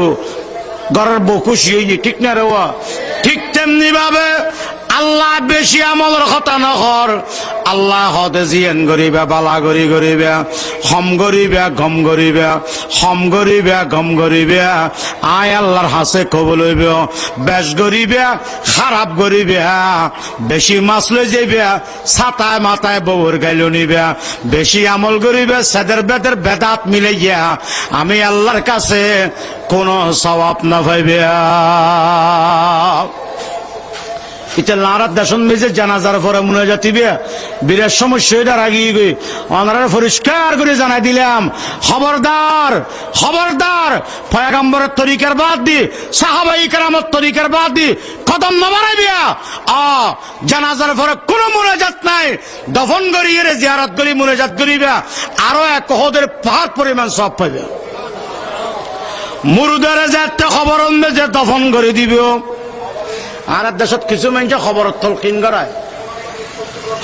ঘরের বউ খুশি হইয়ে ঠিক না রে ঠিক তেমনি ভাবে আল্লাহ বেশি আমলের কথা নকর আল্লাহ হতে জিয়ান গরিবা বালা গরিবা হম গরিবা গম গরিবা আয় আল্লাহর হাসে কবল হইব বেশ গরিবা খারাপ গরিবা বেশি মাছ লই যাইবা ছাতায় মাথায় বউর গাইল নিবা বেশি আমল গরিবা সেদের বেদের বেদাত মিলে গিয়া আমি আল্লাহর কাছে কোনো সওয়াব না পাইবে এটা লারাত দেশন মেজে জানাজার পরে মনে যাতিবে বিরাট সমস্যা এটার আগে গই ওনারা পরিষ্কার করে জানাই দিলাম খবরদার পয়গম্বরের তরিকার বাদ দি সাহাবাই কেরামের তরিকার বাদ দি কদম না বাড়াইবিয়া জানাজার পরে কোনো মুনাজাত নাই দফন করিয়ে জিয়ারত করি মুনাজাত করিবা আরো এক ওহদের পাহাড় পরিমাণ সওয়াব পাইবে মুরুদারে যাতে খবর যে দফন করে দিব। আর দেশত কিছু মানুষ খবর তলকিন করায়,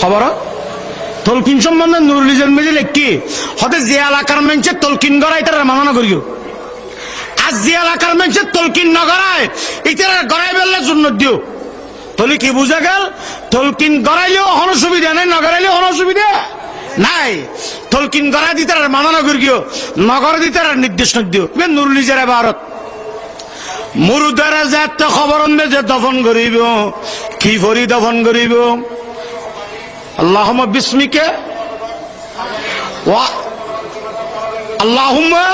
খবর তলকিন সম্বন্ধে নুরুল ইসলাম মিছিল কি হতে যে এলাকার মানুষে তলকিন করায় এটার মানা করিও। আর যে এলাকার মানুষে তলকিন না করায় এটার গড়াই বেললে জন্য দিও। তলি কি বুঝা গেল? তলকিন গড়াইলেও অসুবিধা নাই, না গড়াইলেও অসুবিধা নাই। তলকিন গড়াই দিতে আর মানা করিও, নগর দিতে আর নির্দেশ দিও। নুরুল ইসলাম ভারত মুরুদারে যাতে খবর যে দফন করিব, কি করি দফন করিব? আল্লাহুম্মা বিসমিকা ওয়া আল্লাহুম্মা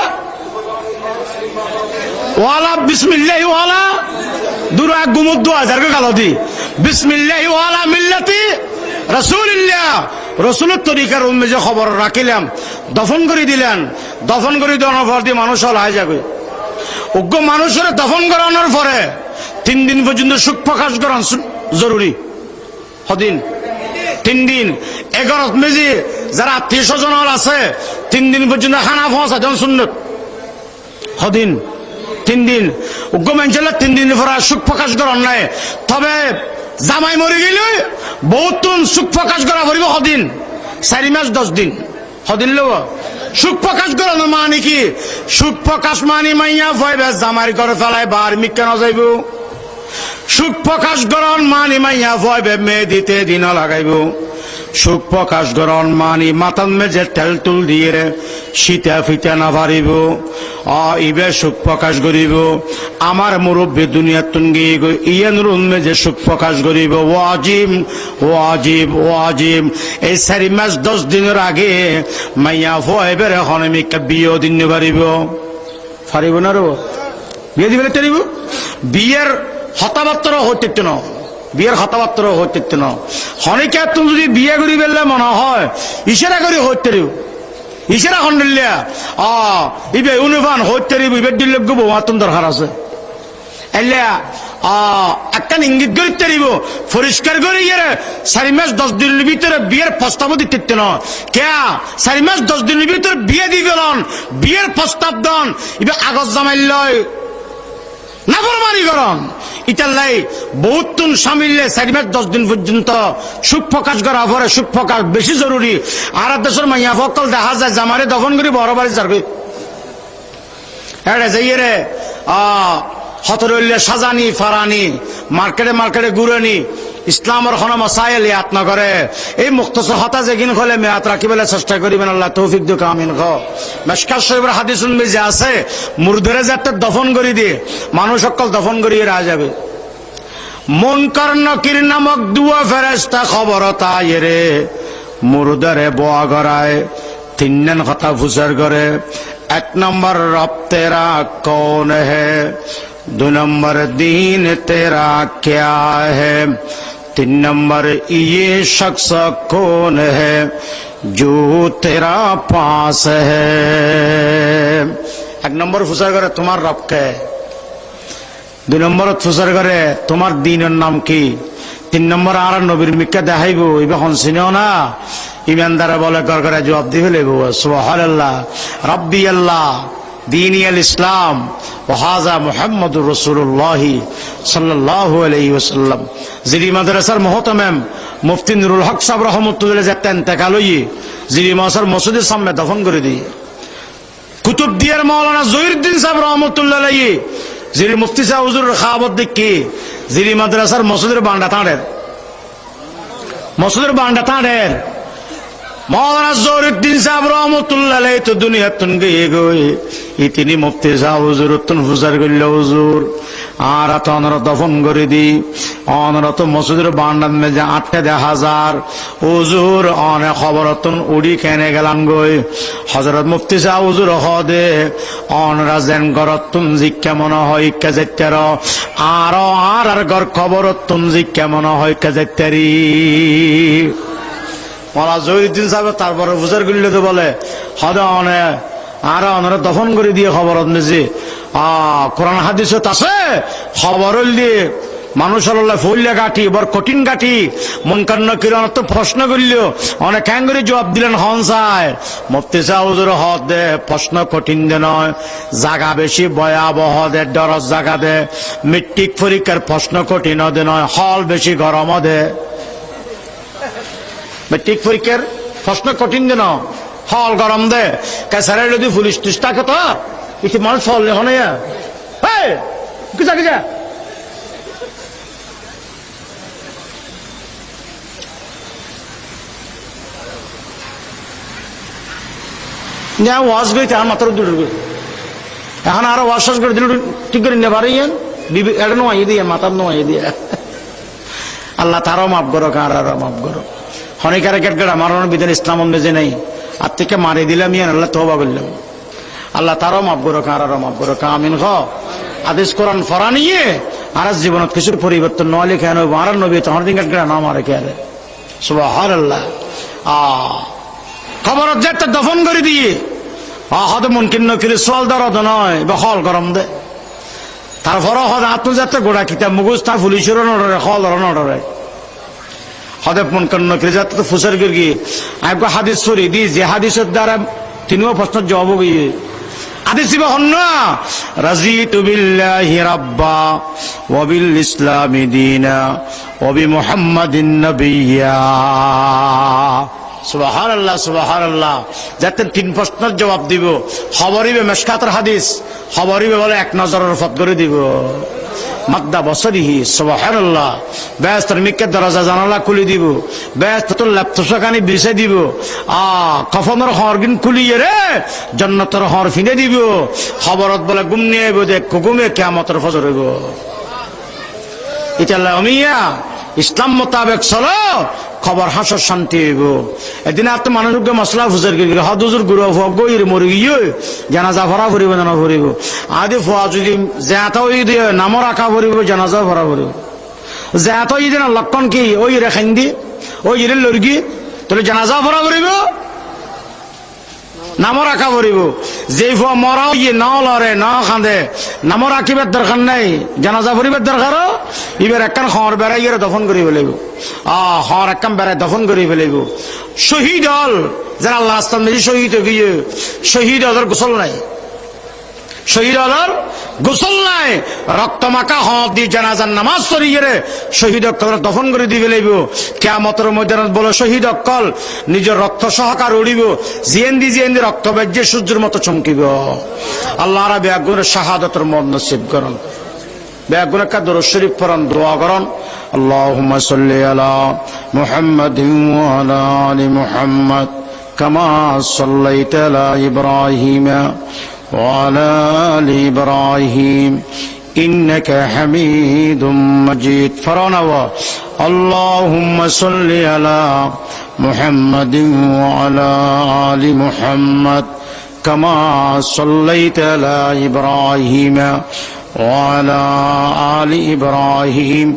ওয়ালা বিসমিল্লাহি ওয়ালা দুরা গুমুদ 2000 কে গালদি বিসমিল্লাহি ওয়ালা মিল্লাতি রাসূলিল্লাহ। রাসূলের তরিকার অনুযায়ী খবর রাখিলাম, দফন করে দিলেন। দফন করে দেওয়ার পর দিয়ে মানুষ হলাই যাবে। উগ্র মানুষের দফন করানোর পরে 3 দিন পর্যন্ত সুখ প্রকাশ করান জরুরি। হদিন 3 দিন 11 মেজি যারা আত্মীয় স্বজন আছে 3 দিন পর্যন্ত খানা পৌঁছা দেন সুন্নত। হদিন 3 দিন উগ্র মানুষের 3 দিন পরে সুখ প্রকাশ করার নাই। তবে জামাই মরে গেলে বহুত সুখ প্রকাশ করা পড়ব। হদিন 4 মাস 10 দিন। হদিন লোক সুখ প্রকাশ করানো মানে কি? সুখ প্রকাশ মানে মাইয়া ভয়বে জামাই করে ফেলায় বার মিক্কা না যাইব। সুখ প্রকাশ করণ মানে মাইয়া ভয়বে মেয়ে দিতে দিন লাগাইব। সুখ প্রকাশ করণ মানে মাতান মেজে তেল তুল দিয়ে শীতে ফিতে না পারিব। ইবে সুখ প্রকাশ করিব। আমার মুরব্বী দুনিয়া তুঙ্গি ইয়ানুর মেজে সুখ প্রকাশ করিব। ওয়াজিব ওয়াজিব ওয়াজিব। এই 4 মাস 10 দিনের আগে মাইয়া ভয়বে এখন মিক্কা বিয়ে দিন পারিব। পারিব না রো? বিয়ে দিবে পারিব? বিয়ের হতাবাত্তর হইতে না, বিয়ের হতাবাত্তর হইতে না। হনিকে তুমি যদি বিয়ে করি বেললে মনে হয় ইশারা করে হইতে দিব। ইশারা খন দিলে ইবে অনুবান হইতে দিব। ইবে দিলে বৌমা তুমি দরকার আছে এলে একটা ইঙ্গিত করতে দিব। পরিষ্কার করে ইয়ে 4 মাস 10 দিনের ভিতরে বিয়ের প্রস্তাব দিতে না। কে 4 মাস 10 দিনের ভিতরে বিয়ে দিবে বিয়ের প্রস্তাব দন ইবে আগজ জামাইল নাফরমানি করন। ইটার লাই বহুত সামিলে 4 মাস 10 দিন পর্যন্ত সুখ প্রকাশ করা পরে সুখ প্রকাশ বেশি জরুরি। আর দেশের মাইয়া ফকল দেখা যায় জামারে দফন করি বড় বাড়ি যাবে এটা যাইয়ে রে হতরল্লে সাজানি ফারানি মার্কেটে মার্কেটে ঘুরানি ইসলামের কোনো মাসাইল ইয়াত না করে। এই মুখতসর হতা যেগিন হলে মেয়াত রাখিবেলে চেষ্টা করিবেন। আল্লাহ তৌফিক দিক আমিন। মেশকাত শরীফের হাদিস শুনবি যে আছে মুর্দারে যাতে দফন করে দিয়ে মানুষ সকল দফন করিয়ে রাখা যাবে। মুনকার নকির নামক দুয়া ফেরেশতা খবর তাই রে মুর্দারে বোয়া গড়ায় 3 দিন কথা ফুসার করে। 1 নম্বর রব তেরা কৌন হে, 2 নম্বর दीन तेरा क्या है, 3 नंबर ये शख्स कौन है जो तेरा पास है। 1 নম্বর ফুসার করে তোমার রব কে, 2 নম্বর ফুসার করে তোমার দিনের নাম কি, 3 নম্বর আর নবীর মিক্কা দেখাইব। এবার হনসিনেও না ইমানদারে বলে করে জবাব দিয়ে ফেলেব সুবহানাল্লাহ রাব্বি আল্লাহ দীনি আল ইসলাম ওয়া হাযা মুহাম্মাদুর রাসূলুল্লাহ সাল্লাল্লাহু আলাইহি ওয়াসাল্লাম। জিরি মাদ্রাসার মুহতামিম মুফতি নুরুল হক সাহেব রাহমাতুল্লাহ যেতেন তেকালই জিরি মাদ্রাসার মসজিদের সামনে দফন করে দিই। কুতুবদিয়ার মাওলানা জহিরউদ্দিন সাহেব রাহমাতুল্লাহ আলাইহি জিরি মুফতি সাহেব হুজুর খাওয়াবত দেখি জিরি মাদ্রাসার মসজিদের বান্ডা তাঁদের মসজিদের বান্ডা তাঁদের মৌলানা জহিরউদ্দিন সাহেব রহমতুল্লাহ আলাইহি তো দুনিয়া তুন গিয়ে গই ইতিনি মুফতি সাহেব হুজুর তুন ফুজার কইল হুজুর আর তো অনর দফন করে দি অনর তো মসজিদের বান্ডার মে যে 8,000 হুজুর অনে খবরতন উড়ি কেনে গেলাম গই হযরত মুফতি সাহেব হুজুর হদে অনরা যেন গরতুন জি কেমন হয় কাজেতের আর গর খবরতুন জি কেমন হয় কাজেতেরি। মৌলা জহিরউদ্দিন সাহেব তারপরে বুঝার করলে তো বলে হদে অনে আর অনরা দফন করে দিয়ে খবর নিয়েছি কোরআন হাদিসত আছে খবর দিয়ে মানুষ হল ফুললে গাঠি বড় কঠিন গাঠি মুনকার নাকির তো প্রশ্ন করল অনেক হ্যাঙ্গরি জবাব দিলেন হনসায় মুফতি সাহেব হুজুর হদ দে প্রশ্ন কঠিন দে নয় জায়গা বেশি ভয়াবহ দে ডর জায়গা দে মেট্রিক পরীক্ষার প্রশ্ন কঠিন দে নয় হল বেশি গরম দে মেট্রিক পরীক্ষার প্রশ্ন কঠিন দে নয় হল গরম দে কেসারে যদি পুলিশ টুসটাকে তো ইতি মানুষ হল এখন কিসা কিসা ওয়াজ গইতে আর মাত্র দুটো এখন আরো ওয়াজ শেষ করে দিল ঠিক করে নেবার এটা নোয়াই দিয়ে মাতার নোয়াই দিয়ে আল্লাহ তারও মাফ করো কারও মাফ করো হনিকারে কেট গেট আমার বিধান ইসলাম বেজে নেই আর থেকে মারি দিলাম ইয়ান আল্লাহ তওবা করলাম আল্লাহ তারও মাফ করো কারও মাফ করো কামিন খ আদেশ কোরআন ফরা নিয়ে আর জীবনত কিছুর পরিবর্তন নয় কেন আর নবী তখন দিন কেট গেট না মারে কে সুবহানাল্লাহ খবর যেটা দফন করে দিয়ে হয়তো মুনকিন নকির সোয়াল দরদ নয় বা হল গরম দে তারপরে হয়তো আত্মযাত্রা গোড়া কিতাব মুগুজ তা পুলিশেরও নডরে হল নডরে হয়তো মুনকিন নকির যাতে তো ফুসার গিয়ে আমি হাদিস সরি দি যে হাদিসের দ্বারা তিনিও প্রশ্নের জবাব গিয়ে হাদিস দিবা হন না রাজিতু বিল্লাহি রাব্বা ওয়া বিল ইসলামি দীনা ওয়া বি মুহাম্মাদিন নাবিয়্যা সুবহানাল্লাহ সুবহানাল্লাহ যাতে তিন প্রশ্নের জবাব দিব খবরিবে মেশকাতের হাদিস খবরিবে বলে এক নজরের ফত করে দিব মাদ্দা বসরিহি সুবহানাল্লাহ ব্যস্তর মিক্কের দরজা জানালা খুলে দিব ব্যস্তর ল্যাপটপখানি বিছে দিব কফনের হরগিন খুলিয়ে রে জান্নাতের হর ফিনে দিব খবরত বলে গুম নিয়ে আইব দেখ কুকুমে কিয়ামতের ফজর হইব এটা আমিয়া ইসলাম মোতাবেক চলো খবর হাসর শান্তি হইব এদিন আর তো মানুষকে মশলা ফুসার গিয়ে হদুজুর গুরু গইর মরি গিয়ে জানাজা ভরা ভরিব জানা ভরিব আদি ফুয়া যদি জেতা ওই দিয়ে নাম রাখা ভরিব জানাজা ভরা ভরিব জেতা ওই দিন লক্ষণ কি ওই রেখান দি ওই ইরে লড়গি তাহলে জানাজা ভরা ভরিব নাম রাখা ভরিব যে ফুয়া মরা ইয়ে নাও লড়ে না খাঁদে নাম রাখিবার দরকার নাই জানাজা ভরিবার দরকার এবার একখান খবর বেড়াই গিয়ে দফন করি ফেলিব খবর একখান বেড়ায় দফন করি ফেলিব শহীদ হল যারা আল্লাহ আসলাম বেশি শহীদ গিয়ে শহীদ হলের গোসল নাই শহীদ হলের গোসল নাই রক্ত মাখা হদ দিয়ে জানাজার নামাজ পড়িয়ে রে শহীদ অক্কল দফন করে দিবে লাগব কিয়ামতের ময়দানত বলে শহীদ অক্কল নিজের রক্ত সহকার উড়িব জিয়েন্দি রক্ত বেজে সূর্যের মতো চমকিব আল্লাহ রা বেগুনের শাহাদাতের মদ নসিব করুন বেগুন একটা দরুদ শরীফ পড়ান দোয়া করুন আল্লাহুম্মা সাল্লি আলা মুহাম্মাদিন ওয়া আলা আলি মুহাম্মাদ কামা সাল্লাইতা আলা ইব্রাহিম وعلى آل إبراهيم إنك حميد مجيد فرعنا اللهم صل على محمد وعلى آل محمد كما صليت على إبراهيم وعلى آل إبراهيم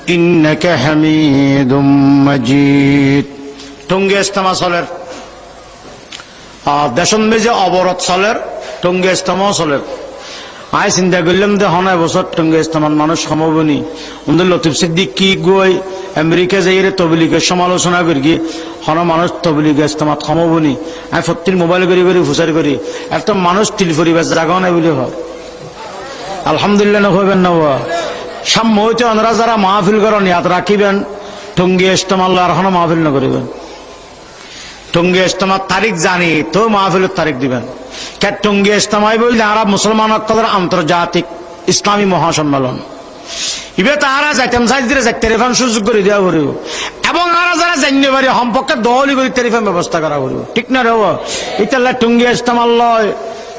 إنك حميد مجيد টঙ্গী ইজতেমা চলের দেশন মেজে অবরোধ চলের টঙ্গী ইজতেমা চলের আয় চিন্তা করলাম যে হনায় বছর টঙ্গী ইজতেমার মানুষ সমবনি ওদের লতিফ সিদ্দিক কি গই আমেরিকা যাই রে তবলিগের সমালোচনা করি গিয়ে হন মানুষ তবলিগ ইজতেমাত সমবনি আমি ফত্তির মোবাইল করি করি ফুসার করি এত মানুষ তিল পরিবেশ জাগাও নাই বলে হয় আলহামদুলিল্লাহ নকবেন না সাম্য হইতে ওনারা যারা মাহফিল করেন ইয়াদ রাখিবেন টঙ্গী ইজতেমা আল্লাহ আর হন মাহফিল না করিবেন টঙ্গী ইজতেমার তারিখ জানি তো মাহফিলের তারিখ দিবেন কে টঙ্গী ইজতেমায় বললে আরব মুসলমান আন্তর্জাতিক ইসলামী মহাসম্মেলন ইবে তারা যাইতাম সাইজ দিয়ে যাই টেলিফোন সুযোগ করে দেওয়া করিব এবং আরা যারা জানতে পারি সম্পর্কে দহলি করে টেলিফোন ব্যবস্থা করা করিব ঠিক না রে ইতাল্লা টঙ্গী ইজতেমার লয়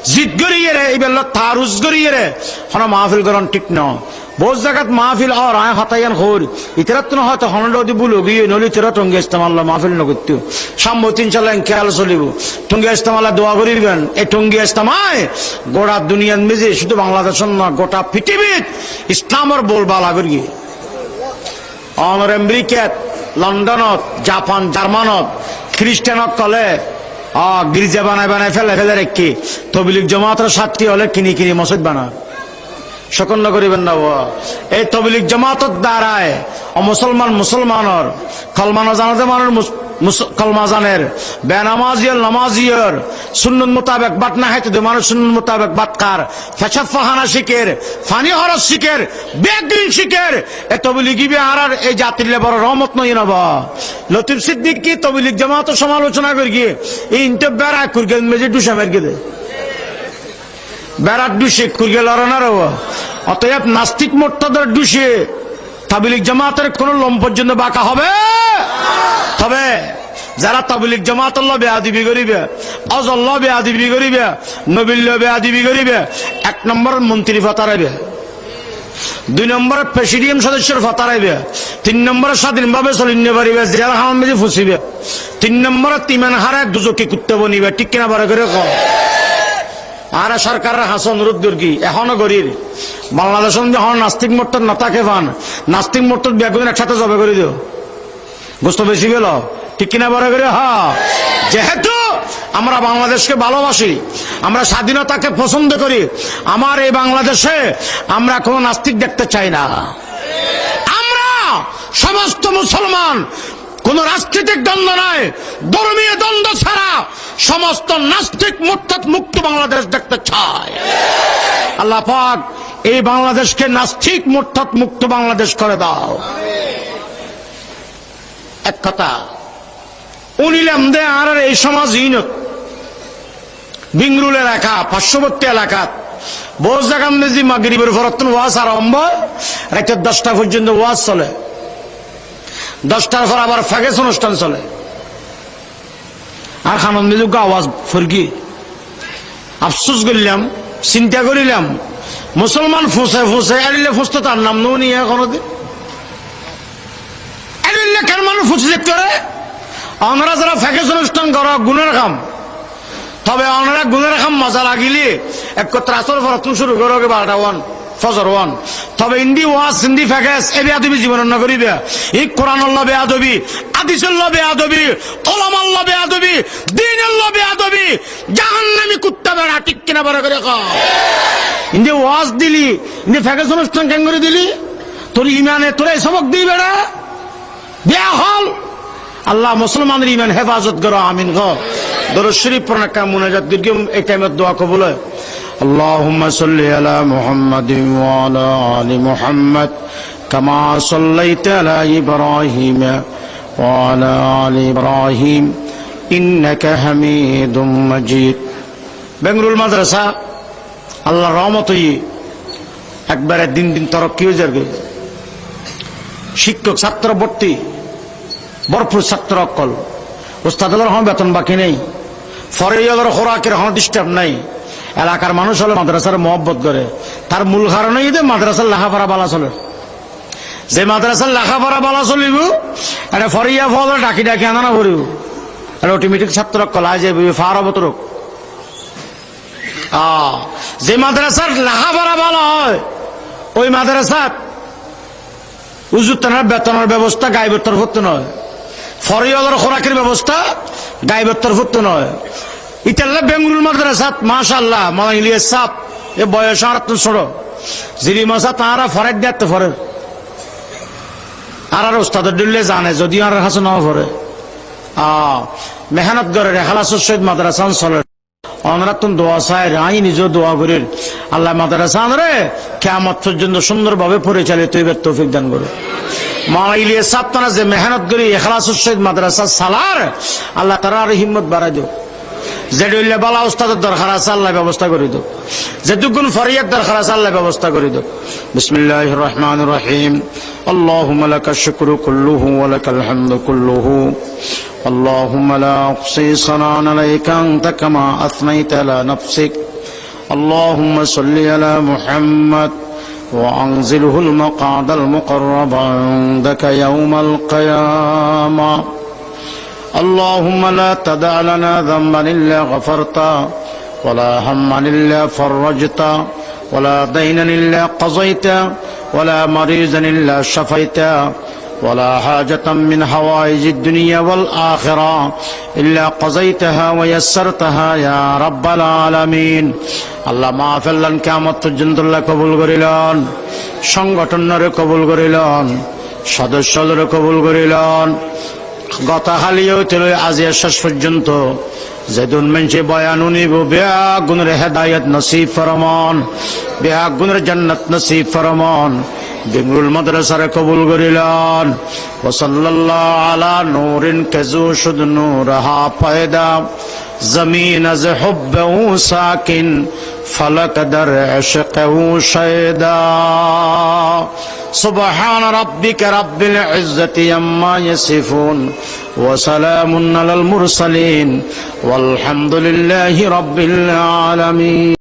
জিদ করিয়ে রে এবার তারুজ করিয়ে রে হন মাহফিল করেন ঠিক ন বহুত জায়গাত মাহফিল আর আয় হতাইয়ান খোর ইতারাত না হয়তো হনডি বুলো গিয়ে নলি তেরা টঙ্গী ইজতেমাল্লা মাহফিল নগত্য সাম্য ইনশাআল্লাহ খেয়াল চলিব টঙ্গী ইজতেমাল্লা দোয়া করিবেন এই টঙ্গী ইজতেমায় গোটা দুনিয়ার মেজে শুধু বাংলাদেশ না গোটা পৃথিবীত ইসলামের বলবালা করি অনর আমেরিকাত লন্ডনত জাপান জার্মানত খ্রিস্টানত কলে গির্জা বানায় বানায় ফেলে ফেলে রেখে তবলিগ জমাতের সাথী হলে কিনি কিনি মসজিদ বানা সকন্য করিবেন না। এই তবলিগ জামাতর দ্বারায় মুসলমানের কলমা না জানাতে মানুষ কলমা জানের বেনামাজিয়ার নামাজিয়ার সুন্নত মোতাবেক বাট না হাইতে মানুষ সুন্নত মোতাবেক বাটকার ফেসাদ ফাহানা শিখের ফানি হরস শিখের বেগিন শিখের এ তবলিগি বিহার এই জাতির বড় রহমত নই না বা লতিফ সিদ্দিকী তবলিগ জামাত সমালোচনা করি গিয়ে এই ইন্টার বেড়া কুরগেল মেজে ডুসামের গেলে বেড়ার ডুসে কুরগেল অরনার অতএব নাস্তিক মোর্তাদের ডুসে তাবলিগ জামাতের কোন লোম পর্যন্ত বাঁকা হবে। তবে যারা তাবলিগ জামাত আল্লাহ বেয়াদবি করিবে, আল্লাহ বেয়াদবি করিবে, নবিল্য বেয়াদবি করিবে, 1 নম্বর মন্ত্রী ফাতারাইবে, 2 নম্বর প্রেসিডিয়াম সদস্যের ফাতারাইবে, 3 নম্বর স্বাধীনভাবে চলিনে পারিবে, জেলা হামান মেজে ফুসিবে, 3 নম্বর তিমান হারে দুজকি কুত্তে বনিবে। ঠিক কিনা বারে করে কম আর সরকারের হাসন রুদ্দুর্গি এখনো গরির বাংলাদেশ যখন নাস্তিক মোর্তর না থাকে পান নাস্তিক মোর্তর বেগুন একসাথে জবে করে দিও গোস্ত বেশি গেল। ঠিক কিনা বড় করে হ্যাঁ, যেহেতু আমরা বাংলাদেশকে ভালোবাসি, আমরা স্বাধীনতাকে পছন্দ করি, আমার এই বাংলাদেশে আমরা কোনো নাস্তিক দেখতে চাই না। আমরা সমস্ত মুসলমান কোন রাজনৈতিক দ্বন্দ্ব নয়, ধর্মীয় দ্বন্দ্ব ছাড়া সমস্ত নাস্তিক মুরতাদ মুক্ত বাংলাদেশ দেখতে চায়। আল্লাহ পাক এই বাংলাদেশকে নাস্তিক মুরতাদ মুক্ত বাংলাদেশ করে দাও। এক কথা উনিলাম দে আর এই সমাজ ইনত বিংরুল এলাকা পার্শ্ববর্তী এলাকা বোঝ জাগান মেজি মাগরিবের ফরতন ওয়াজ আরম্ভ রাত 10টা পর্যন্ত ওয়াজ চলে, 10টার পর আবার ফাগেস অনুষ্ঠান চলে। আর খানন মেজুকে আওয়াজ ফরকি আফসোস করিলাম, চিন্তা করিলাম মুসলমান ফুসে ফুসে এড়িলে ফুসতে তার নাম নো নিয়ে কোনোদিন এড়িলে কেন মানুষ ফুসে দেখতে পারে। ওনারা যারা ফাগেস অনুষ্ঠান করা গুণের কাম, তবে ওনারা গুণের কাম মজা লাগিলে এক কথা আসর ফরতন শুরু করো 12টা 1 ফজর 1। তবে ইন্দি ওয়াজ ইন্দি ফেকেস এ বেয়াদবি জীবন না করিবে। এই কোরআন আল্লাহ বেয়াদবি, হাদিস আল্লাহ বেয়াদবি, উলামা আল্লাহ বেয়াদবি, দ্বীন আল্লাহ বেয়াদবি, জাহান্নামী কুত্তা বেড়া। ঠিক কিনা বড় করে কও ইন্দি ওয়াজ দিলি, ইন্দি ফেকেস অনুষ্ঠান কেন করে দিলি? তোর ইমানে তোরে সবক দিই বেড়া দেয়া হল। আল্লাহ মুসলমানের ইমান হেফাজত করো, আমিন গো। দরুদ শরীফ পড়না কাম মুনাজাত দীর্ঘ এই টাইমে দোয়া কবুল হয়। اللهم صل على محمد وعلى آل محمد كما صليت على إبراهيم وعلى آل إبراهيم إنك حميد مجيد। বেঙ্গলুর মাদ্রাসা আল্লাহ রহমতই একবারে দিন দিন তরক্কি হয়ে যাবে। শিক্ষক ছাত্র ভর্তি, ভরপুর ছাত্র অকল, ওস্তাদের হন বেতন বাকি নেই, ফরের খোরাকের হন ডিস্টার্ব নাই। এলাকার মানুষ হলে মাদ্রাসার মহব্বত করে, তার মূল কারণেই যে মাদ্রাসার লেখাপড়া বালা চলে। যে মাদ্রাসার লেখাপড়া বালা চলিব এটা ফরিয়া ফল ডাকি ডাকি আনা না করিব, এটা অটোমেটিক ছাত্র কলায় যাইব ফারবতর। যে মাদ্রাসার লেখাপড়া ভালো হয় ওই মাদ্রাসার উজুতানার বেতনের ব্যবস্থা গাইবের তরফত নয়, ফরিয়াদের খোরাকের ব্যবস্থা গাইবের তরফত নয়। ইতাল্লা বেঙ্গুল মাদ্রাসাত মাশাআল্লাহ মালা ইলিয়াস সাহেব এ বয়স আর ছোট জিরি মাসা তারা ফরেক দেখতে ফরে আর ওস্তাদের দিলে জানে যদি আর হাসে না ফরে মেহনত করে রেখালাসুর সহিত মাদ্রাসা চলে। ওনারা তো দোয়া চায়, আমি নিজেও দোয়া করি আল্লাহ মাদ্রাসা রে কিয়ামত পর্যন্ত সুন্দরভাবে পরিচালিত হইবার তৌফিক দান করে। মালা ইলিয়াস সাহেব তারা যে মেহনত করি এখলাসুর সহিত মাদ্রাসা সালার আল্লাহ তারা আর হিম্মত বাড়াই দিও। যেটা বালা উস্তাদের দরকার আছে আল্লাহ ব্যবস্থা করে দো, যেটুকুন ফরিয়াদ দরকার আছে আল্লাহ ব্যবস্থা করে দো। বিসমিল্লাহির রহমানির রহিম। আল্লাহুম্মা লাকাশ শুকরু কুল্লুহু ওয়া লাকাল হামদু কুল্লুহু আল্লাহুম্মা লা উহসি সানান আলাইকা আনতা কামা আসনাইতা আলা নাফসিক আল্লাহুম্মা সাল্লি আলা মুহাম্মাদ ওয়া আনজিলহুল মাকাদাল মুকাররাবা ইনদাকা ইয়াওমাল কিয়ামাহ اللهم لا تدع لنا ذنبا إلا غفرته ولا هما إلا فرجته ولا دينا إلا قضيته ولا مريضا إلا شفيته ولا حاجة من حوائج الدنيا والآخرة إلا قضيتها ويسرتها يا رب العالمين আল্লাহ মাহফিলান কিয়ামত পর্যন্ত আল্লাহ কবুল করিলেন, সংগঠনরে কবুল করিলেন, সদস্যদের কবুল করিলেন। গতকালি হইতে আজি শেষ পর্যন্ত যেদিন মানুষে বয়ান শুনিব বেয়া গুণের হেদায়ত নসিব ফরমান, বেয়া গুণের জান্নাত নসিব ফরমান। বেঙ্গুল মাদ্রাসারে কবুল করিলেন। ওয়া সাল্লাল্লাহু আলা নূরিন কাজু শুদ নূরহা পয়দা জমিন আজ হুব্বু সাকিন ফলক দর ইশকু শায়দা। সুবহান রাব্বিকা রাব্বিল ইজ্জাতি আম্মা ইয়াসিফুন ওয়া সালামুন আলাল মুরসালিন ওয়াল হামদুলিল্লাহি রাব্বিল আলামিন।